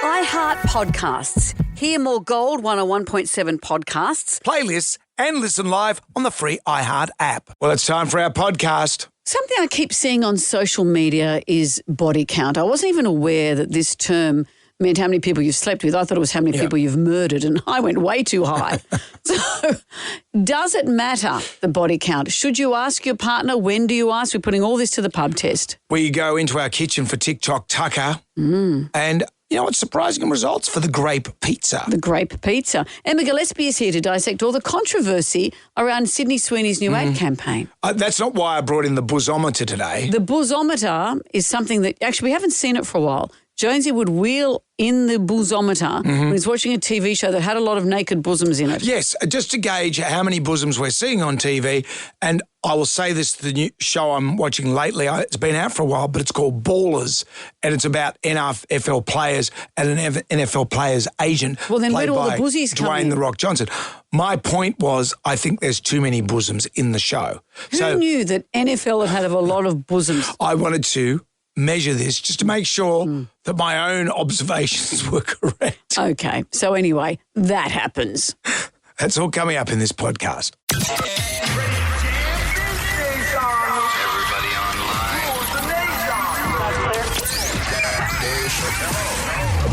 iHeart Podcasts. Hear more Gold 101.7 podcasts. Playlists and listen live on the free iHeart app. Well, it's time for our podcast. Something I keep seeing on social media is body count. I wasn't even aware that this term meant how many people you've slept with. I thought it was how many people you've murdered, and I went way too high. So does it matter, the body count? Should you ask your partner? When do you ask? We're putting all this to the pub test. We go into our kitchen for TikTok Tucker and, you know, it's surprising results for the grape pizza. The grape pizza. Emma Gillespie is here to dissect all the controversy around Sydney Sweeney's new ad campaign. That's not why I brought in the boozometer today. The boozometer is something that, actually, we haven't seen it for a while. Jonesy would wheel in the boozometer when he's watching a TV show that had a lot of naked bosoms in it. Yes, just to gauge how many bosoms we're seeing on TV. And I will say this, the new show I'm watching lately, it's been out for a while, but it's called Ballers, and it's about NFL players and an NFL player's agent. Well, then where do all the played by busies come Dwayne in? "The Rock" Johnson. My point was, I think there's too many bosoms in the show. Who knew that NFL had a lot of bosoms? I wanted to measure this just to make sure that my own observations were correct. Okay, so anyway, that happens. That's all coming up in this podcast. Everybody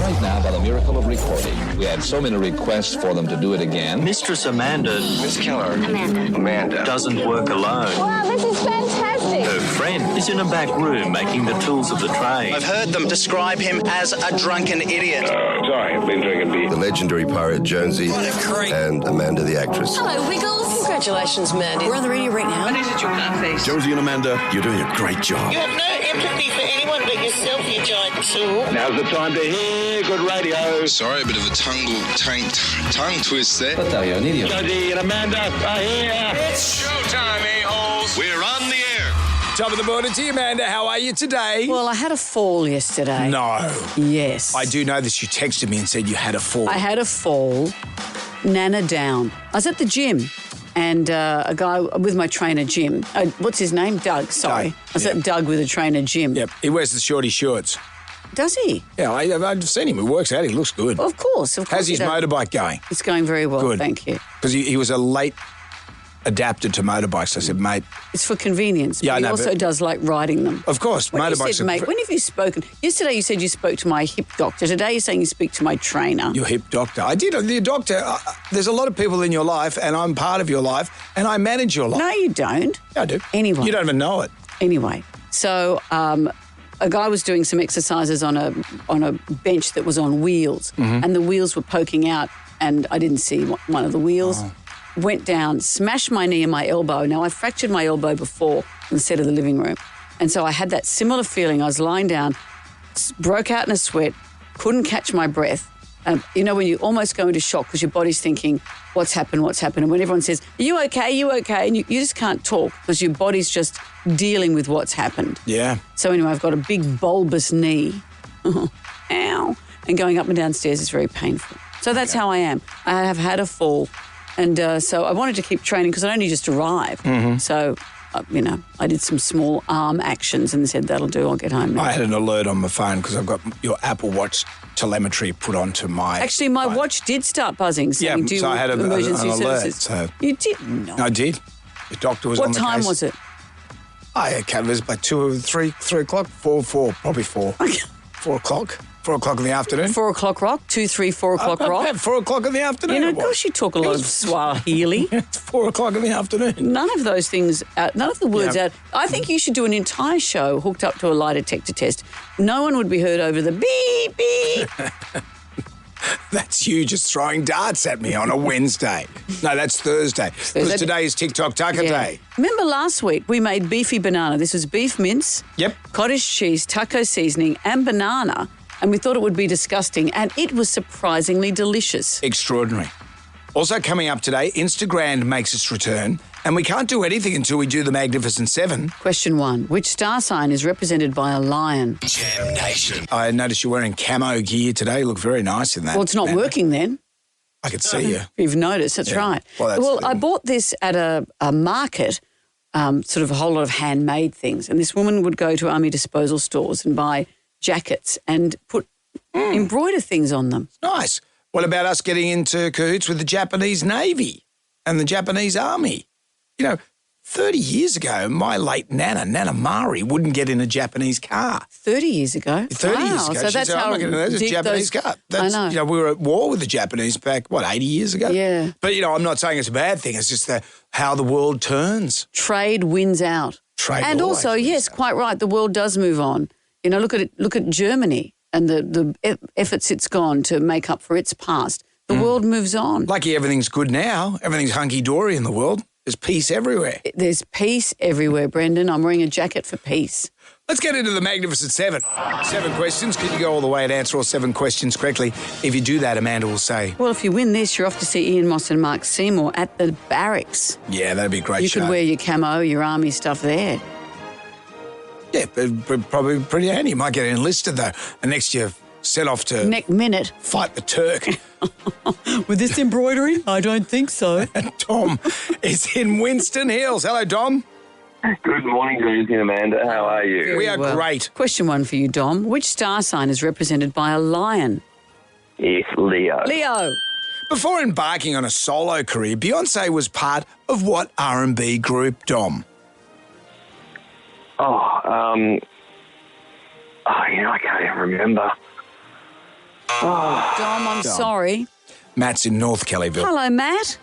Right now, by the miracle of recording, we had so many requests for them to do it again. Mistress Amanda Miss Keller. Amanda. doesn't work alone. Wow, this is fantastic. Her friend is in a back room making the tools of the trade. I've heard them describe him as a drunken idiot. Sorry, I've been drinking beer. The legendary pirate Jonesy and Amanda the actress. Hello, Wiggles. Congratulations, Mandy. We're on the radio right now. What is it, you nutface? Jonesy and Amanda, you're doing a great job. You have no empathy for anyone but yourself, you giant tool. Now's the time to hear good radio. Sorry, a bit of a tongue twist there. But you're an idiot. Jonesy and Amanda are here. It's showtime, a-holes. We're on the air. Top of the morning to you, Amanda. How are you today? Well, I had a fall yesterday. No. Yes. I do know this. You texted me and said you had a fall. I had a fall, Nana down. I was at the gym and a guy with my trainer, Jim. What's his name? Doug, sorry. Doug, I was at Doug with a trainer, Jim. Yep. He wears the shorty shorts. Does he? Yeah, I've seen him. He works out. He looks good. Of course. How's his he does. motorbike going? It's going very well, Good. thank you. Because he was a late adapted to motorbikes. I said, mate, It's for convenience, Yeah, but I he know, also but- does like riding them. of course, When you motorbikes said, are... mate, when have you spoken? Yesterday you said you spoke to my hip doctor. Today you're saying you speak to my trainer. Your hip doctor. I did. The doctor, there's a lot of people in your life, and I'm part of your life, and I manage your life. No, you don't. Yeah, I do. Anyway. You don't even know it. Anyway, so a guy was doing some exercises on a bench that was on wheels, and the wheels were poking out, and I didn't see one of the wheels. Went down, smashed my knee and my elbow. Now, I fractured my elbow before on the set of the living room, and so I had that similar feeling. I was lying down, broke out in a sweat, couldn't catch my breath. You know, when you almost go into shock because your body's thinking, what's happened? And when everyone says, are you okay? And you just can't talk because your body's just dealing with what's happened. Yeah. So anyway, I've got a big bulbous knee. Ow. And going up and down stairs is very painful. So that's how I am. I have had a fall. And so I wanted to keep training because I only just arrived. So, I did some small arm actions and said, that'll do, I'll get home now. I had an alert on my phone because I've got your Apple Watch telemetry put onto my... Actually, my phone. watch did start buzzing, saying, Yeah, do so I had an emergency alert, services. so- You did not. I did. The doctor was on What the time case. was it? It was by 2 or 3 o'clock, 4, probably 4. 4 o'clock. 4 o'clock in the afternoon. 4 o'clock rock? 2, 3, 4 o'clock rock? At 4 o'clock in the afternoon. You know, it of was. course you talk a lot of Swahili. It's 4 o'clock in the afternoon. None of those things, none of the words Yeah. out. I think you should do an entire show hooked up to a lie detector test. No one would be heard over the beep, beep. That's you just throwing darts at me on a Wednesday. No, that's Thursday. Because today is TikTok Tucker Day. Remember last week we made beefy banana. This was beef mince, Yep. cottage cheese, taco seasoning and banana. And we thought it would be disgusting. And it was surprisingly delicious. Extraordinary. Also coming up today, Instagram makes its return, and we can't do anything until we do the Magnificent Seven. Question 1. Which star sign is represented by a lion? Jam Nation. I noticed you're wearing camo gear today. You look very nice in that. Well, it's not working then. I could see you. You've noticed, that's right. Well, I bought this at a market, sort of a whole lot of handmade things. And this woman would go to army disposal stores and buy jackets and put embroider things on them. Nice. What about us getting into cahoots with the Japanese Navy and the Japanese Army? 30 years ago, my late Nana Mari, wouldn't get in a Japanese car. 30 years ago? 30 years ago. So She that's said, how I'm not going to a Japanese car. I know. We were at war with the Japanese back, 80 years ago? Yeah. But, I'm not saying it's a bad thing. It's just how the world turns. Trade wins out. Trade also, always yes, quite right, the world does move on. Look at Germany and the efforts it's gone to make up for its past. The world moves on. Lucky everything's good now. Everything's hunky-dory in the world. There's peace everywhere. There's peace everywhere, Brendan. I'm wearing a jacket for peace. Let's get into the Magnificent Seven. 7 questions. Can you go all the way and answer all 7 questions correctly? If you do that, Amanda will say... Well, if you win this, you're off to see Ian Moss and Mark Seymour at the Barracks. Yeah, that'd be a great You show. could wear your camo, your army stuff there. Yeah, but probably pretty handy. You might get enlisted, though. And next year, set off to... Next minute. Fight the Turk. With this embroidery? I don't think so. And Tom is in Winston Hills. Hello, Dom. Good morning, Jonesy and Amanda. How are you? We are great. Question 1 for you, Dom. Which star sign is represented by a lion? It's Leo. Leo. Before embarking on a solo career, Beyonce was part of what R&B group, Dom? I can't even remember. Dom, I'm sorry. Matt's in North Kellyville. Hello, Matt.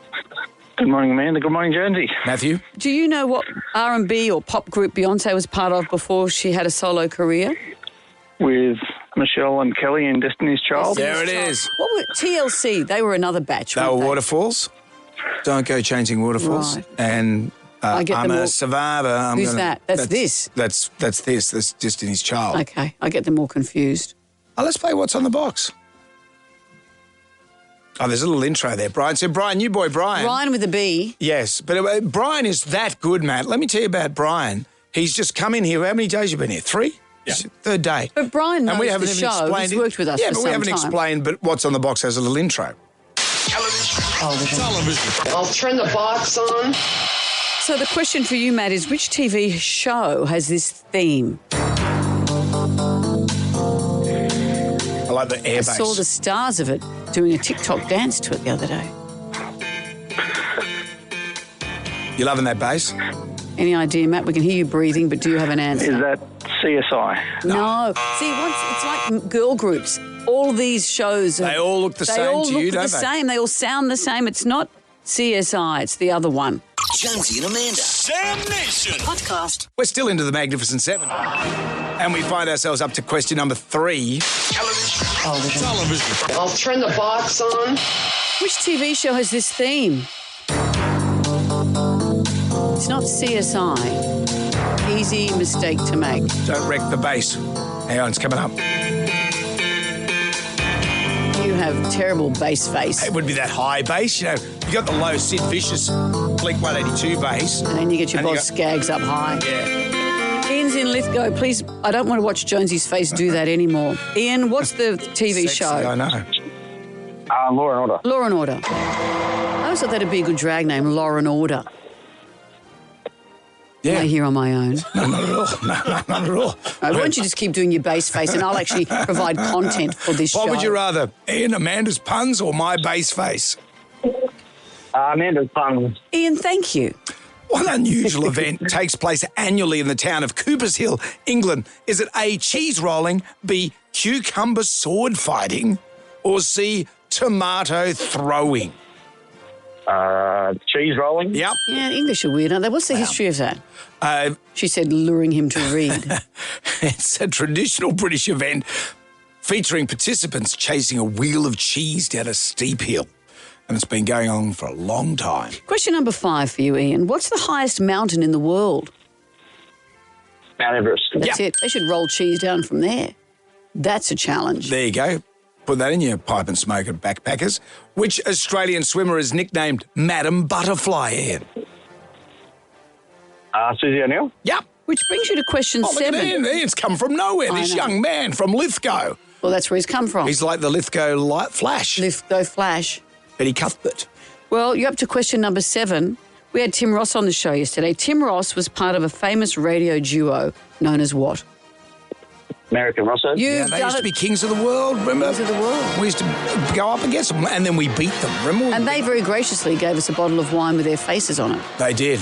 Good morning, Amanda. Good morning, Jonesy. Matthew? Do you know what R&B or pop group Beyonce was part of before she had a solo career? With Michelle and Kelly in Destiny's Child. There it is. What were TLC? They were another batch, They weren't were Waterfalls. Don't go changing waterfalls. Right. And I get I'm them a all- survivor. Who's that? That's this. That's this. That's Destiny's Child. Okay, I get them all confused. Let's play What's on the Box. Oh, there's a little intro there. Brian said, Brian, you boy Brian. Brian with a B. Yes, but Brian is that good, Matt. Let me tell you about Brian. He's just come in here. How many days you been here? 3? Yeah. 3rd day. But Brian knows and we haven't the even show. explained He's worked with us Yeah, for but some we haven't time. explained, but What's on the Box has a little intro. I'll turn the box on. So the question for you, Matt, is which TV show has this theme? I like the I airbase. saw the stars of it doing a TikTok dance to it the other day. You loving that bass? Any idea, Matt? We can hear you breathing, but do you have an answer? Is that CSI? No. See, it's like girl groups. All these shows. They all look the same to you, don't the they? same. They all sound the same. It's not CSI. It's the other one. Jonesy and Amanda. Sam Nation. Podcast. We're still into the Magnificent Seven. And we find ourselves up to question number 3. Television. I'll turn the box on. Which TV show has this theme? It's not CSI. Easy mistake to make. Don't wreck the bass. Hang on, it's coming up. You have terrible bass face. It would be that high bass, you got the low Sid Vicious Blink 182 bass. And then you get your And you boss got- Skaggs up high. Yeah. Ian's in Lithgow. Please, I don't want to watch Jonesy's face do that anymore. Ian, what's the TV Sexy, show? I know. Law and Order. Law and Order. I always thought that'd be a good drag name, Law and Order. Yeah. I here on my own. No, not at all. No, not at all. Why don't you just keep doing your bass face and I'll actually provide content for this show. What would you rather, Ian, Amanda's puns or my bass face? Amanda's puns. Ian, thank you. What unusual event takes place annually in the town of Coopers Hill, England? Is it A, cheese rolling, B, cucumber sword fighting, or C, tomato throwing? Cheese rolling. Yep. Yeah, English are weird, aren't they? What's the history of that? Uh, She said luring him to read. It's a traditional British event featuring participants chasing a wheel of cheese down a steep hill. And it's been going on for a long time. Question number 5 for you, Ian. What's the highest mountain in the world? Mount Everest. That's it. They should roll cheese down from there. That's a challenge. There you go. Put that in your pipe and smoke at backpackers. Which Australian swimmer is nicknamed Madam Butterfly, Ian? Susie O'Neill. Yep. Which brings you to question Oh, look at 7. Ian. Ian's come from nowhere. I This know. young man from Lithgow. Well, that's where he's come from. He's like the Lithgow light flash. Lithgow Flash. Eddie Cuthbert. Well, you're up to question number 7. We had Tim Ross on the show yesterday. Tim Ross was part of a famous radio duo known as what? American Rosso. You've They done used to it. be kings of the world, remember? Kings of the world. We used to go up against them, and then we beat them, remember? And they very graciously gave us a bottle of wine with their faces on it. They did.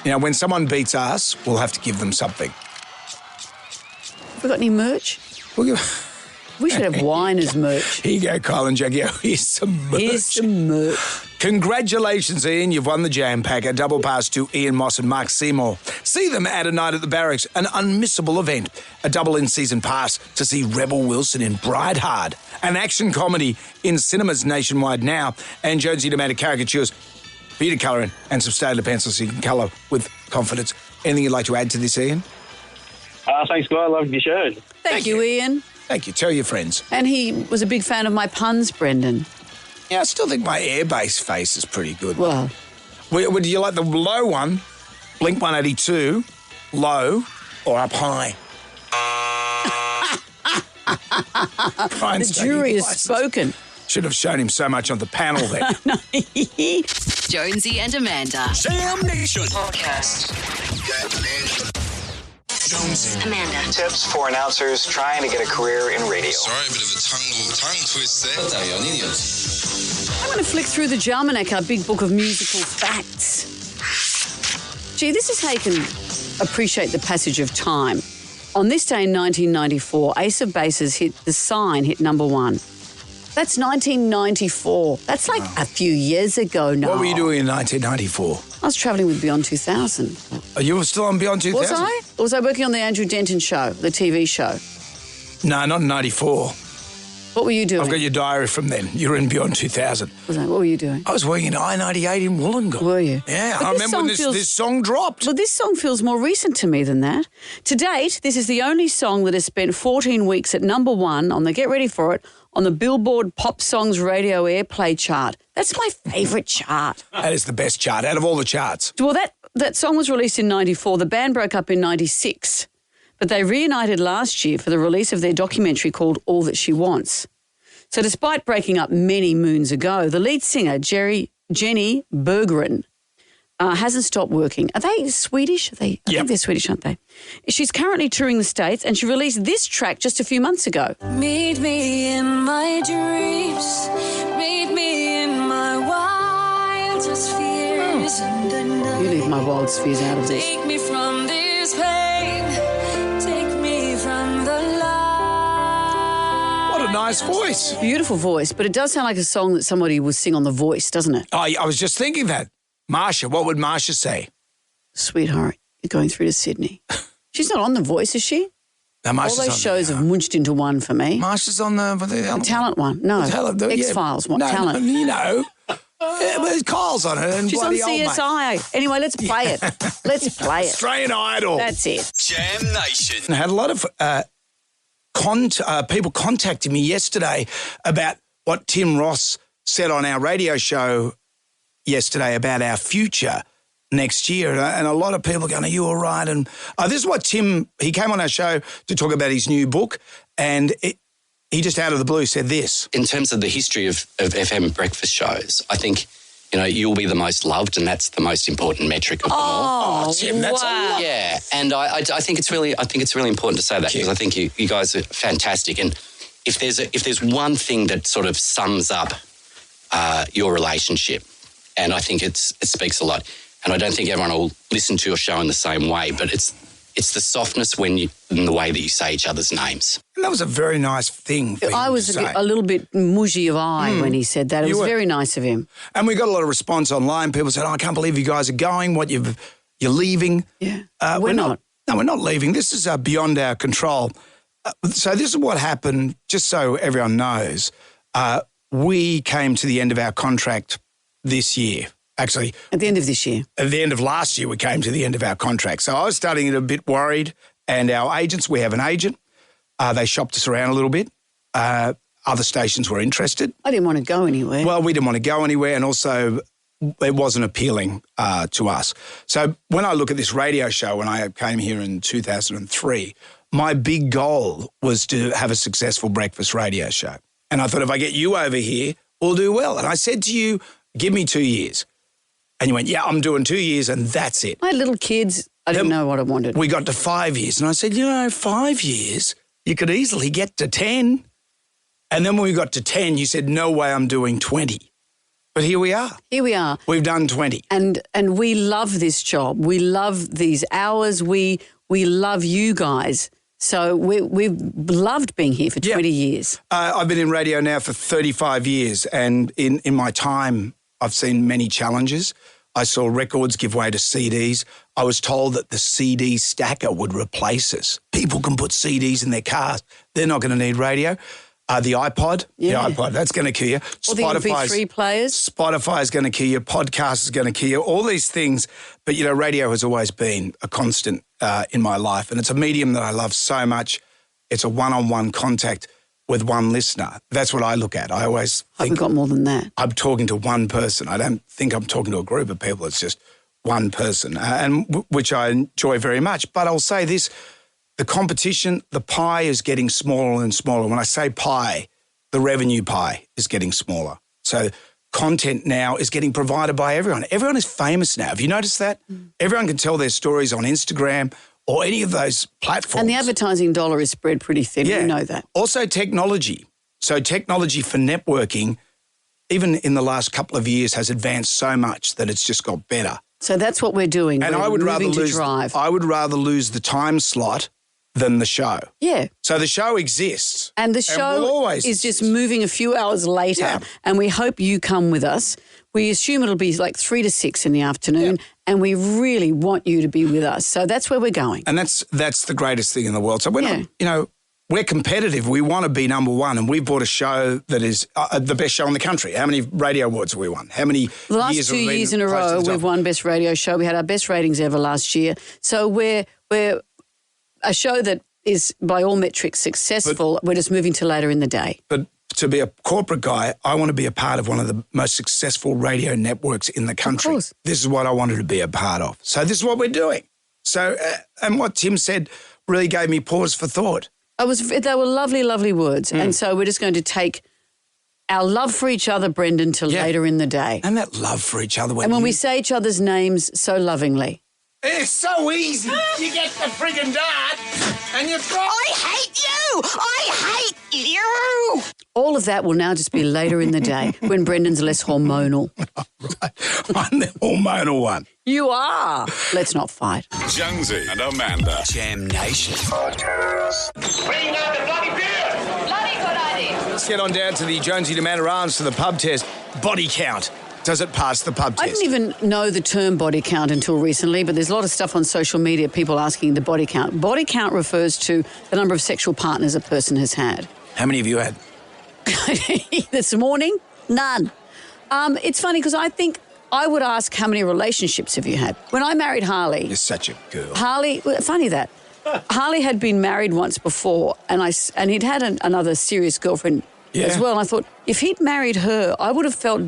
You know, when someone beats us, we'll have to give them something. Have we got any merch? We'll give... We should have wine as merch. Here you go, Kyle and Jackie. Here's some merch. Here's some merch. Congratulations, Ian. You've won the Jam Pack, a double pass to Ian Moss and Mark Seymour. See them at A Night at the Barracks, an unmissable event. A double in-season pass to see Rebel Wilson in Bridehard, an action comedy in cinemas nationwide now, and Jonesy and Amanda caricatures for you to colour in, and some Staedtler pencils so you can colour with confidence. Anything you'd like to add to this, Ian? Thanks, guy. I loved your show. Thank you, Ian. Thank you. Tell your friends. And he was a big fan of my puns, Brendan. Yeah, I still think my airbase face is pretty good. Well, Would you like the low one, Blink 182, low, or up high? the jury has spoken. Should have shown him so much on the panel there. Jonesy and Amanda. Jam Nation. Podcast. Jonesy. Amanda. Tips for announcers trying to get a career in radio. Sorry, a bit of a tongue twist there. I'm going to flick through the Jarmanek, our big book of musical facts. Gee, this is how you can appreciate the passage of time. On this day in 1994, Ace of Base's hit The Sign hit number one. That's 1994. That's like a few years ago now. What were you doing in 1994? I was travelling with Beyond 2000. Oh, you were still on Beyond 2000? Was I? Or was I working on the Andrew Denton show, the TV show? No, not in 94. What were you doing? I've got your diary from then. You were in Beyond 2000. What were you doing? I was working in I-98 in Wollongong. Were you? Yeah, But I this remember when song this song dropped. Well, this song feels more recent to me than that. To date, this is the only song that has spent 14 weeks at number one on the, get ready for it, on the Billboard Pop Songs Radio Airplay chart. That's my favourite chart. That is the best chart out of all the charts. Well, that song was released in 94. The band broke up in 96. But they reunited last year for the release of their documentary called All That She Wants. So despite breaking up many moons ago, the lead singer, Jenny Berggren, hasn't stopped working. Are they Swedish? I think they're Swedish, aren't they? She's currently touring the States and she released this track just a few months ago. Meet me in my dreams, meet me in my wildest fears. You leave my wild spheres out of this. Take me from this pain, take me from the light. What a nice voice. Beautiful voice, but it does sound like a song that somebody would sing on The Voice, doesn't it? I was just thinking that. Marsha, what would Marsha say? Sweetheart, you're going through to Sydney. She's not on The Voice, is she? No, Marsha's all those shows have munched into one for me. Marsha's on the talent one. No, X-Files one. Talent. You know. But Kyle's on it. And she's on CSI. Anyway, let's play it. Let's play it. Australian Idol. That's it. Jam Nation. I had a lot of people contacting me yesterday about what Tim Ross said on our radio show yesterday about our future next year. And a lot of people going, are you all right? And this is what he came on our show to talk about his new book, and he just out of the blue said this. In terms of the history of FM breakfast shows, I think, you'll be the most loved, and that's the most important metric of them all. Oh, Tim, that's a lot. Yeah, and I think it's really important to say that because I think you guys are fantastic. And if there's one thing that sort of sums up your relationship, and I think it speaks a lot. And I don't think everyone will listen to your show in the same way, but it's the softness in the way that you say each other's names. And that was a very nice thing for him I was to say. a little bit mushy of eye when he said that. It was very nice of him. And we got a lot of response online. People said, I can't believe you guys are going, you're leaving. Yeah, we're not. No, we're not leaving. This is beyond our control. So this is what happened, just so everyone knows. We came to the end of our contract this year. Actually, at the end of this year. At the end of last year, we came to the end of our contract. So I was starting to get a bit worried. And our agents, we have an agent. They shopped us around a little bit. Other stations were interested. I didn't want to go anywhere. Well, we didn't want to go anywhere. And also, it wasn't appealing to us. So when I look at this radio show, when I came here in 2003, my big goal was to have a successful breakfast radio show. And I thought, if I get you over here, we'll do well. And I said to you, give me 2 years. And you went, yeah, I'm doing 2 years and that's it. I had little kids. I didn't know what I wanted. We got to 5 years. And I said, 5 years, you could easily get to 10. And then when we got to 10, you said, no way I'm doing 20. But here we are. Here we are. We've done 20. And we love this job. We love these hours. We love you guys. So we've loved being here for 20 years. I've been in radio now for 35 years, and in my time, I've seen many challenges. I saw records give way to CDs. I was told that the CD stacker would replace us. People can put CDs in their cars. They're not going to need radio. The iPod, that's going to kill you. Or the MP3 players. Spotify is going to kill you. Podcast is going to kill you. All these things. But, radio has always been a constant in my life. And it's a medium that I love so much. It's a one-on-one contact with one listener. That's what I look at. I always think... I've got more than that. I'm talking to one person. I don't think I'm talking to a group of people. It's just one person, which I enjoy very much. But I'll say this... The competition, the pie is getting smaller and smaller. When I say pie, the revenue pie is getting smaller. So content now is getting provided by everyone. Everyone is famous now. Have you noticed that? Everyone can tell their stories on Instagram or any of those platforms. And the advertising dollar is spread pretty thin. Yeah. We know that. Also technology. So technology for networking, even in the last couple of years, has advanced so much that it's just got better. So that's what we're doing. And we're I would rather lose the time slot than the show. Yeah. So the show exists. And the show is just moving a few hours later, and we hope you come with us. We assume it'll be like 3 to 6 in the afternoon, and we really want you to be with us. So that's where we're going. And that's the greatest thing in the world. So we're not, we're competitive. We want to be number one, and we've bought a show that is the best show in the country. How many radio awards have we won? How many the last years 2 years in a row, we've won Best Radio Show. We had our best ratings ever last year. So we're a show that is, by all metrics, successful. We're just moving to later in the day. But to be a corporate guy, I want to be a part of one of the most successful radio networks in the country. Of course. This is what I wanted to be a part of. So this is what we're doing. So, and what Tim said really gave me pause for thought. They were lovely, lovely words. And so we're just going to take our love for each other, Brendan, to later in the day. And that love for each other. And when we say each other's names so lovingly. It's so easy. You get the friggin' dart and you throw... I hate you! I hate you! All of that will now just be later in the day when Brendan's less hormonal. Right. I'm the hormonal one. You are. Let's not fight. Jonesy and Amanda. Jam Nation. Bring out the bloody beer! Bloody good idea. Let's get on down to the Jonesy and Amanda Arms for the pub test. Body count. Does it pass the pub test? I didn't even know the term body count until recently, but there's a lot of stuff on social media, people asking the body count. Body count refers to the number of sexual partners a person has had. How many have you had? This morning, none. It's funny because I think I would ask how many relationships have you had. When I married Harley... You're such a girl. Harley, funny that. Harley had been married once before and he'd had another serious girlfriend as well. And I thought, if he'd married her, I would have felt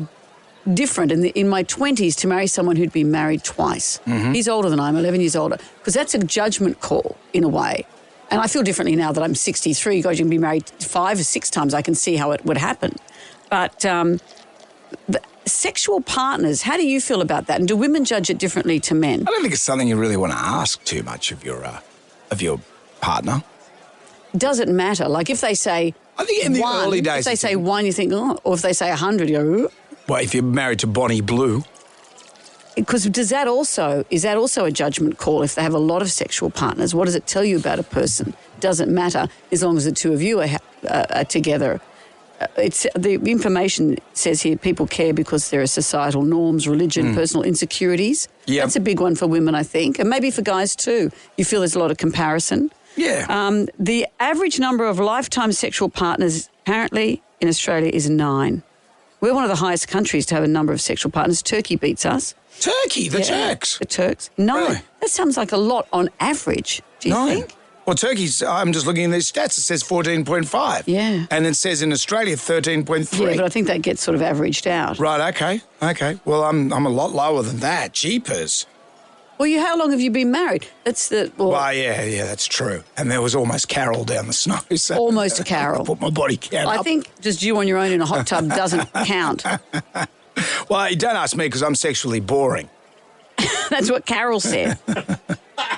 different in my 20s to marry someone who'd been married twice. Mm-hmm. He's older than I am, 11 years older, because that's a judgment call in a way. And I feel differently now that I'm 63. God, you can be married 5 or 6 times. I can see how it would happen. But the sexual partners, how do you feel about that? And do women judge it differently to men? I don't think it's something you really want to ask too much of your partner. Does it matter? Like if they say I think in the one, early days... if they say 1, you think, oh, or if they say 100, you go, oh. Well, if you're married to Bonnie Blue... Because is that also a judgment call if they have a lot of sexual partners? What does it tell you about a person? Doesn't matter as long as the two of you are together. The information says here people care because there are societal norms, religion, personal insecurities. Yep. That's a big one for women, I think, and maybe for guys too. You feel there's a lot of comparison. Yeah. The average number of lifetime sexual partners apparently in Australia is 9. We're one of the highest countries to have a number of sexual partners. Turkey beats us. Turkey? The Turks? The Turks. 9. Really? That sounds like a lot on average. Do you 9. think? Well, Turkey's, I'm just looking at these stats, it says 14.5. Yeah. And it says in Australia 13.3. Yeah, but I think that gets sort of averaged out. Right, okay. Well, I'm a lot lower than that. Jeepers. Well, how long have you been married? That's the... Well, yeah, that's true. And there was almost Carol down the snow. So almost a Carol. I put my body count up. I think just you on your own in a hot tub doesn't count. Well, you don't ask me because I'm sexually boring. That's what Carol said.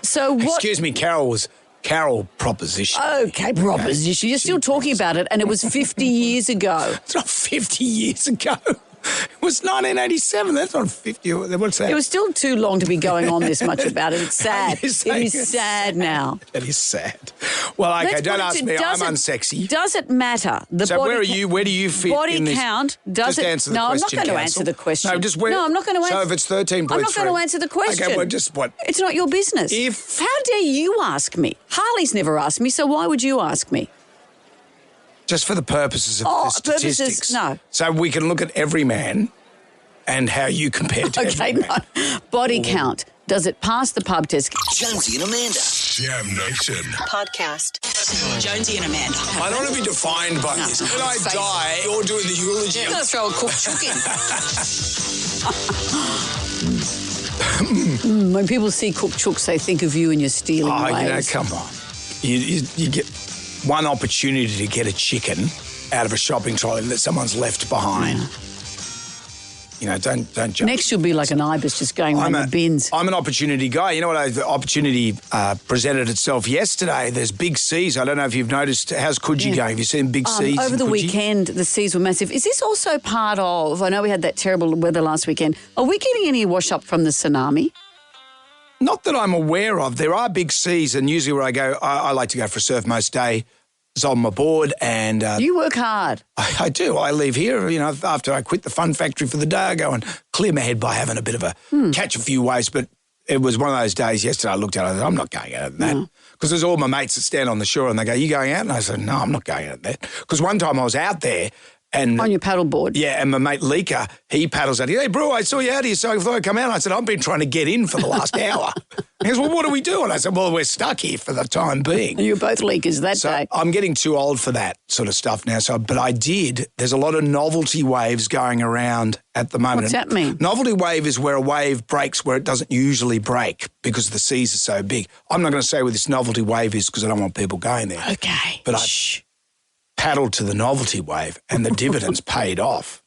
So what... Excuse me, Carol Carol proposition. Okay, proposition. You're still talking about it, and it was 50 years ago. It's not 50 years ago. It was 1987. That's not 50. What's that? It was still too long to be going on this much about it. It's sad. You're It saying is it's sad now. That is sad. Well, okay, Let's don't put it ask to- me. I'm does it- unsexy. Does it matter? The So body where are ca- you? Where do you fit body in this? count? Does Just it? answer the No, I'm not question, going to Council. answer the question. No, just where. No, I'm not going to answer. So if it's 13.3. I'm not going to answer the question. Okay, well, just what? It's not your business. How dare you ask me? Harley's never asked me, so why would you ask me? Just for the purposes of the purposes, statistics. no. So we can look at every man and how you compare to Okay, every man. no. Body count. Does it pass the pub test? Jonesy and Amanda. Jam Nation. Podcast. Jonesy and Amanda. I don't want to be defined by this. When I die, you're doing the eulogy. You're going to throw a cooked chook in. When people see cooked chooks, they think of you and your stealing ways. Come on. You get one opportunity to get a chicken out of a shopping trolley that someone's left behind. Don't judge. Next, you'll be like an ibis just going around the bins. I'm an opportunity guy. You know what? The opportunity presented itself yesterday. There's Big C's. I don't know if you've noticed. How's Coogee going? Have you seen Big C's? Over the in Coogee? weekend, the seas were massive. Is this also part of, I know we had that terrible weather last weekend, are we getting any wash up from the tsunami? Not that I'm aware of. There are Big C's, and usually where I go, I like to go for a surf most day. It's on my board, and you work hard. I do. I leave here, after I quit the fun factory for the day, I go and clear my head by having a bit of a catch a few waves. But it was one of those days yesterday. I looked at it. I said, I'm not going out in that because there's all my mates that stand on the shore and they go, "You going out?" And I said, "No, I'm not going out in that." Because one time I was out there. And on your paddle board? Yeah, and my mate Leeka, he paddles out. Hey, bro, I saw you out here, so I thought I'd come out. I said, I've been trying to get in for the last hour. He goes, well, what do we do? And I said, well, we're stuck here for the time being. You're both leakers that day. I'm getting too old for that sort of stuff now. But I did. There's a lot of novelty waves going around at the moment. What's that mean? Novelty wave is where a wave breaks where it doesn't usually break because the seas are so big. I'm not going to say where this novelty wave is because I don't want people going there. Okay. But I paddled to the novelty wave and the dividends paid off.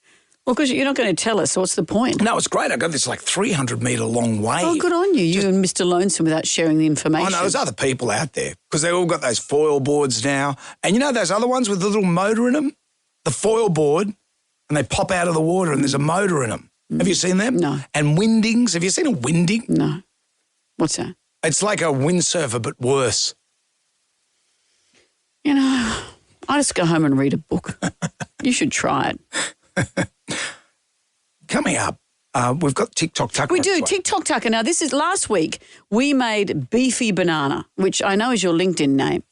Well, because you're not going to tell us, so what's the point? No, it's great. I got this 300-metre long wave. Oh, good on you. You and Mr. Lonesome without sharing the information. I know, there's other people out there because they all got those foil boards now. And you know those other ones with the little motor in them? The foil board, and they pop out of the water and there's a motor in them. Have you seen them? No. And windings. Have you seen a winding? No. What's that? It's like a windsurfer, but worse. I just go home and read a book. You should try it. Coming up, we've got TikTok Tucker. We do, TikTok Tucker. Now, this is last week we made beefy banana, which I know is your LinkedIn name.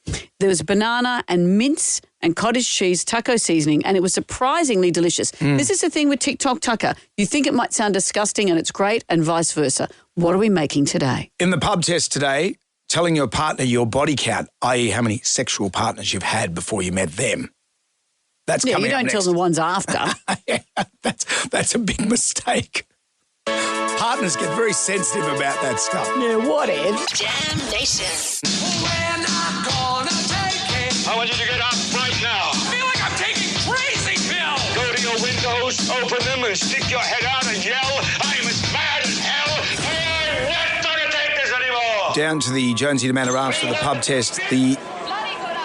There was banana and mince and cottage cheese taco seasoning, and it was surprisingly delicious. This is the thing with TikTok Tucker. You think it might sound disgusting and it's great, and vice versa. What are we making today? In the pub test today, telling your partner your body count, i.e. how many sexual partners you've had before you met them. That's coming you up don't next. tell them the ones after. Yeah, that's a big mistake. Partners get very sensitive about that stuff. Yeah, what, Ed? Jam Nation. We're not gonna take it. I want you to get up right now. I feel like I'm taking crazy pills. Go to your windows, open them, and stick your head out and yell, I'm as mad as hell. I'm not gonna take this anymore. Down to the Jonesy Amanda Ranch for the pub test. The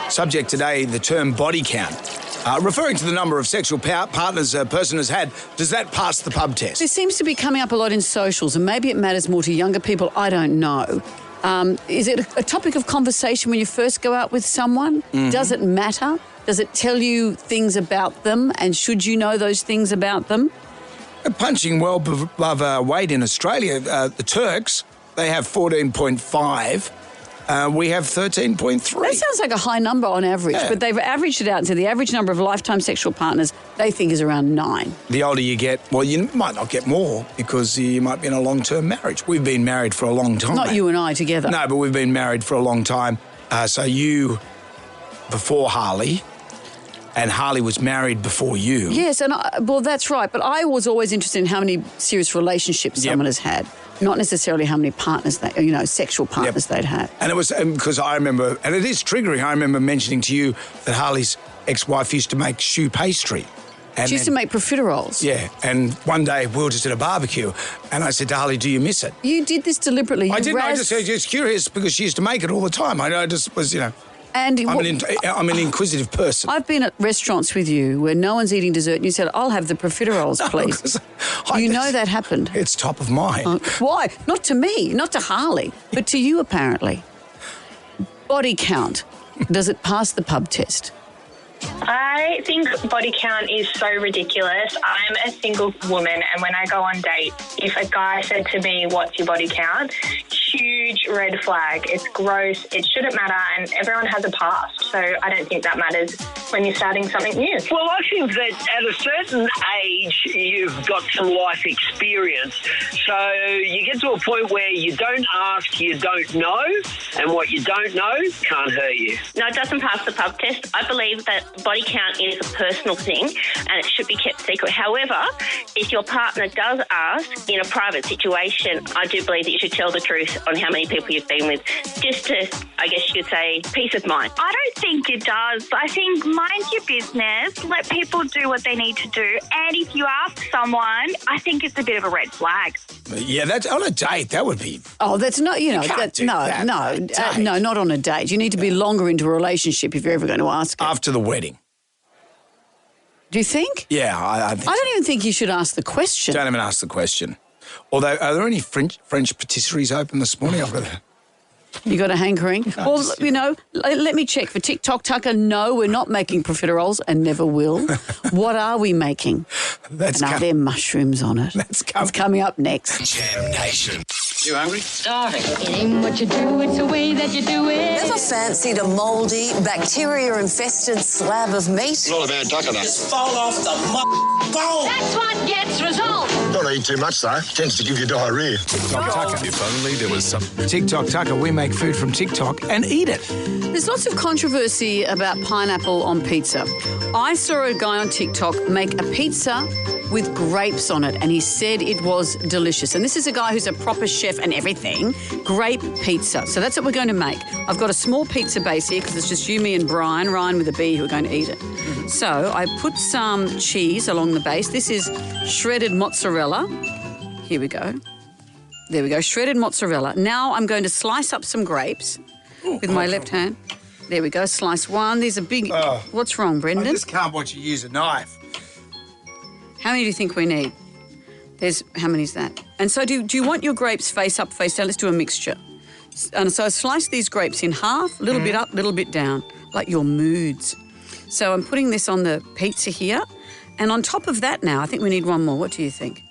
subject today, the term body count. Referring to the number of sexual partners a person has had, does that pass the pub test? This seems to be coming up a lot in socials, and maybe it matters more to younger people. I don't know. Is it a topic of conversation when you first go out with someone? Mm-hmm. Does it matter? Does it tell you things about them, and should you know those things about them? Punching well above weight in Australia, the Turks, they have 14.5. We have 13.3. That sounds like a high number on average, but they've averaged it out. So the average number of lifetime sexual partners they think is around 9. The older you get, well, you might not get more because you might be in a long-term marriage. We've been married for a long time. Not you and I together. No, but we've been married for a long time. So you before Harley, and Harley was married before you. Yes, and well, that's right. But I was always interested in how many serious relationships someone has had, not necessarily how many partners sexual partners they'd had. And it was because I remember, and it is triggering. I remember mentioning to you that Harley's ex-wife used to make shoe pastry. And She used to make profiteroles. Yeah, and one day we were just at a barbecue, and I said to Harley, do you miss it? You did this deliberately. You I didn't. I razzed- was just curious because she used to make it all the time. I just was, And I'm an inquisitive person. I've been at restaurants with you where no one's eating dessert and you said, I'll have the profiteroles, please. You know that happened. It's top of mind. Why? Not to me, not to Harley, but to you apparently. Body count. Does it pass the pub test? I think body count is so ridiculous. I'm a single woman, and when I go on dates, if a guy said to me, what's your body count? Huge red flag. It's gross. It shouldn't matter, and everyone has a past, so I don't think that matters when you're starting something new. Well, I think that at a certain age, you've got some life experience, so you get to a point where you don't ask, you don't know, and what you don't know can't hurt you. No, it doesn't pass the pub test. I believe that body count is a personal thing and it should be kept secret. However, if your partner does ask in a private situation, I do believe that you should tell the truth on how many people you've been with, just to, I guess you could say, peace of mind. I don't think it does. I think mind your business, let people do what they need to do, and if you ask someone, I think it's a bit of a red flag. Yeah, that's on a date. That would be. Oh, that's not, can't do that on no, not on a date. You need to be longer into a relationship if you're ever going to ask it. After the wedding. Do you think? Yeah, I think I don't even think you should ask the question. Don't even ask the question. Although, are there any French patisseries open this morning? I've got to... You got a hankering? Well, let me check. For TikTok Tucker, no, we're not making profiteroles and never will. What are we making? Are there mushrooms on it? It's coming up next. Jam Nation. You hungry? Starving. It ain't what you do, it's the way that you do it. Never fancied a mouldy, bacteria-infested slab of meat? It's not a bad tucker, though. Just fall off the bone. That's what gets results. Don't eat too much, though. Tends to give you diarrhea. TikTok Tucker. If only there was some. TikTok Tucker, we make food from TikTok and eat it. There's lots of controversy about pineapple on pizza. I saw a guy on TikTok make a pizza with grapes on it, and he said it was delicious. And this is a guy who's a proper chef and everything. Grape pizza. So that's what we're going to make. I've got a small pizza base here because it's just you, me and Ryan with a B, who are going to eat it. So I put some cheese along the base. This is shredded mozzarella. Here we go. There we go, shredded mozzarella. Now I'm going to slice up some grapes with my left hand. There we go, slice one. These are big... What's wrong, Brendan? I just can't watch you use a knife. How many do you think we need? How many is that? And so do you want your grapes face up, face down? Let's do a mixture. And so I slice these grapes in half, a little bit up, a little bit down, like your moods. So I'm putting this on the pizza here. And on top of that now, I think we need one more. What do you think?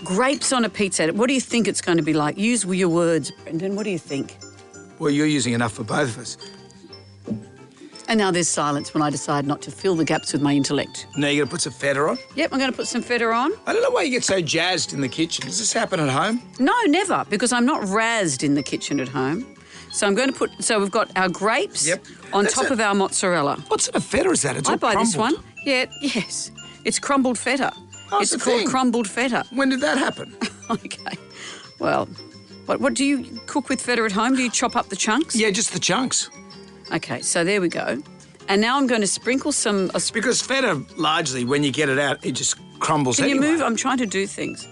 Grapes on a pizza. What do you think it's going to be like? Use your words, Brendan. What do you think? Well, you're using enough for both of us. And now there's silence when I decide not to fill the gaps with my intellect. Now you're going to put some feta on? Yep, I'm going to put some feta on. I don't know why you get so jazzed in the kitchen. Does this happen at home? No, never, because I'm not razzed in the kitchen at home. So I'm going to so we've got our grapes on top of our mozzarella. What sort of feta is that? It's I all buy crumbled. this one. Yeah, yes. It's crumbled feta. Oh, it's the called thing. crumbled feta. When did that happen? Okay. Well, what do you cook with feta at home? Do you chop up the chunks? Yeah, just the chunks. Okay, so there we go. And now I'm going to sprinkle some... Because feta, largely, when you get it out, it just crumbles Can anyway. you move? I'm trying to do things.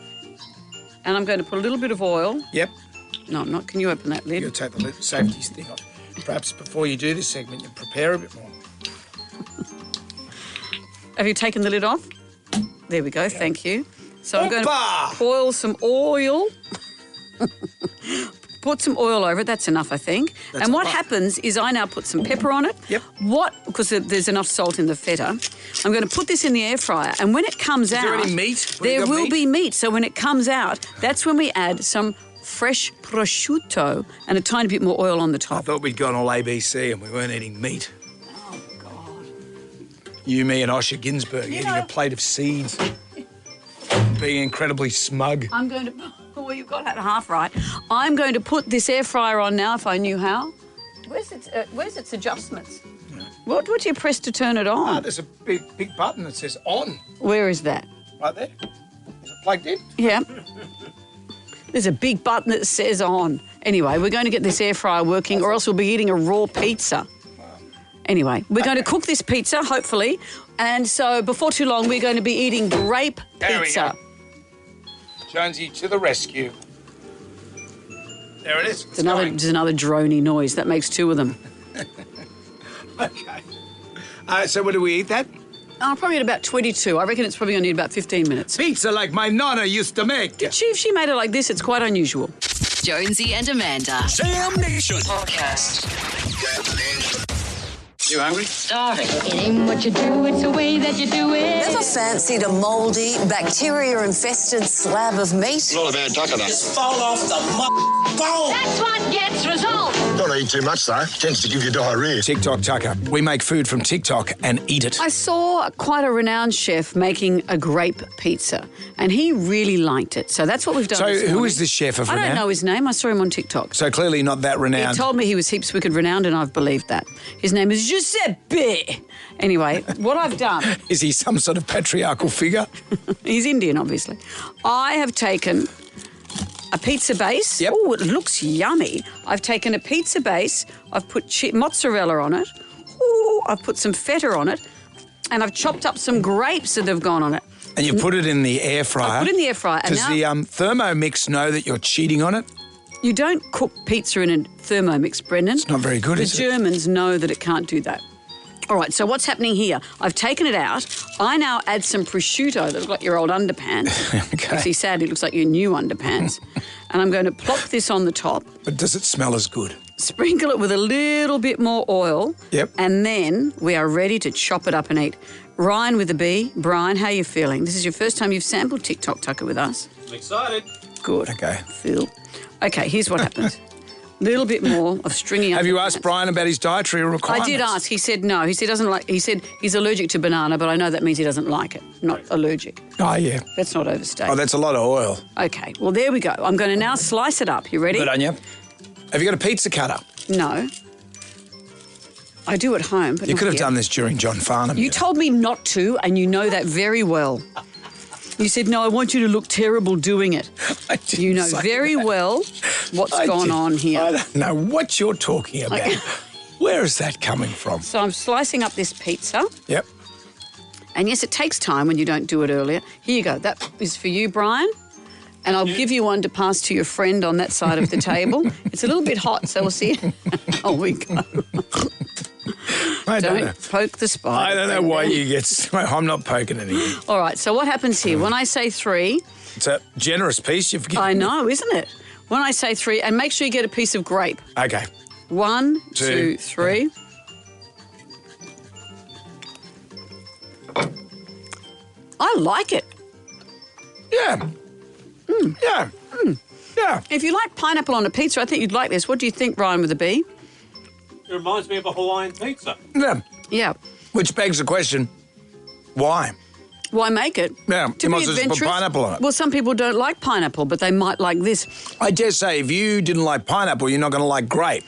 And I'm going to put a little bit of oil. Yep. No, I'm not. Can you open that lid? You'll take the safety thing off. Perhaps before you do this segment, you prepare a bit more. Have you taken the lid off? There we go, thank you. So I'm going to boil some oil. Put some oil over it. That's enough, I think. That's and what enough. happens is I now put some pepper on it. Yep. Because there's enough salt in the feta. I'm going to put this in the air fryer. And when it comes out... Is there any meat? There will be meat. So when it comes out, that's when we add some fresh prosciutto and a tiny bit more oil on the I top. thought we'd gone all ABC and we weren't eating meat. Oh, God. You, me and Osher Ginsburg eating a plate of seeds. Being incredibly smug. I'm going to... Well, you've got that half right. I'm going to put this air fryer on now if I knew how. Where's its adjustments? Yeah. What do you press to turn it on? There's a big button that says on. Where is that? Right there. Is it plugged in? Yeah. There's a big button that says on. Anyway, we're going to get this air fryer working or else we'll be eating a raw pizza. Anyway, we're going to cook this pizza, hopefully. And so before too long, we're going to be eating grape There we pizza. go. Jonesy to the rescue. There it is. It's another droney noise. That makes two of them. Okay. So when do we eat that? Probably at about 22. I reckon it's probably going to need about 15 minutes. Pizza like my nonna used to make. If she made it like this, it's quite unusual. Jonesy and Amanda. Jam Nation. Podcast. You hungry? Starving. It ain't what you do, it's the way that you do it. Never fancied a mouldy, bacteria-infested slab of meat? Not a bad duck of that. Just fall off the bone. That's what gets results. Don't eat too much, though. Tends to give you diarrhea. TikTok Tucker. We make food from TikTok and eat it. I saw quite a renowned chef making a grape pizza, and he really liked it. So that's what we've done. So this who morning. is this chef of I renown? don't know his name. I saw him on TikTok. So clearly not that He renowned. told me he was heaps wicked renowned, and I've believed that. His name is Giuseppe. Anyway, what I've done... Is he some sort of patriarchal figure? He's Indian, obviously. I have taken a pizza base. Yep. Oh, it looks yummy. I've taken a pizza base. I've put mozzarella on it. Ooh, I've put some feta on it. And I've chopped up some grapes that have gone on it. And you put it in the air fryer. I put it in the air fryer. And Does now the Thermomix know that you're cheating on it? you don't cook pizza in a Thermomix, Brendan. It's not very good, The is it? Germans know that it can't do that. All right, so what's happening here? I've taken it out. I now add some prosciutto that looks like your old underpants. Okay. You see, sadly, it looks like your new underpants. And I'm going to plop this on the top, But does it smell as good? sprinkle it with a little bit more oil. Yep. And then we are ready to chop it up and eat. Ryan with a B. Brian, how are you feeling? This is your first time you've sampled TikTok Tucker with us. I'm excited. Good. Okay. Phil. Okay, here's what happens. Little bit more of stringing up. Have you the asked plants. Brian about his dietary requirements? I did ask. He said no. He said doesn't like. He said he's allergic to banana, but I know that means he doesn't like it. Not allergic. Oh, yeah. Let's not overstate. Oh, that's a lot of oil. Okay. Well, there we go. I'm going to now slice it up. You ready? Good on you. Have you got a pizza cutter? No. I do at home, but You not could have here. done this during John Farnham. You told me not to, and you know that very well. You said, no, I want you to look terrible doing it. I didn't You know say very that. well what's I gone did- on here. I don't know what you're talking about. Where is that coming from? So I'm slicing up this pizza. Yep. And yes, it takes time when you don't do it earlier. Here you go. That is for you, Brian. And I'll give you one to pass to your friend on that side of the table. It's a little bit hot, so we'll see. Oh, we go. I don't know. Don't poke the spider. I don't know why you get... I'm not poking anything. All right, so what happens here? When I say 3, It's a generous piece you've given I me. know, isn't it? When I say 3, and make sure you get a piece of grape. Okay. 1, Two. 2, 3. I like it. Yeah. Yeah. Yeah. If you like pineapple on a pizza, I think you'd like this. What do you think, Ryan with a B? It reminds me of a Hawaiian pizza. Yeah. Yeah. Which begs the question, why? Why make it? Yeah, To you might be as well just put adventurous? pineapple on it. Well, some people don't like pineapple, but they might like this. I dare say if you didn't like pineapple, you're not going to like grape.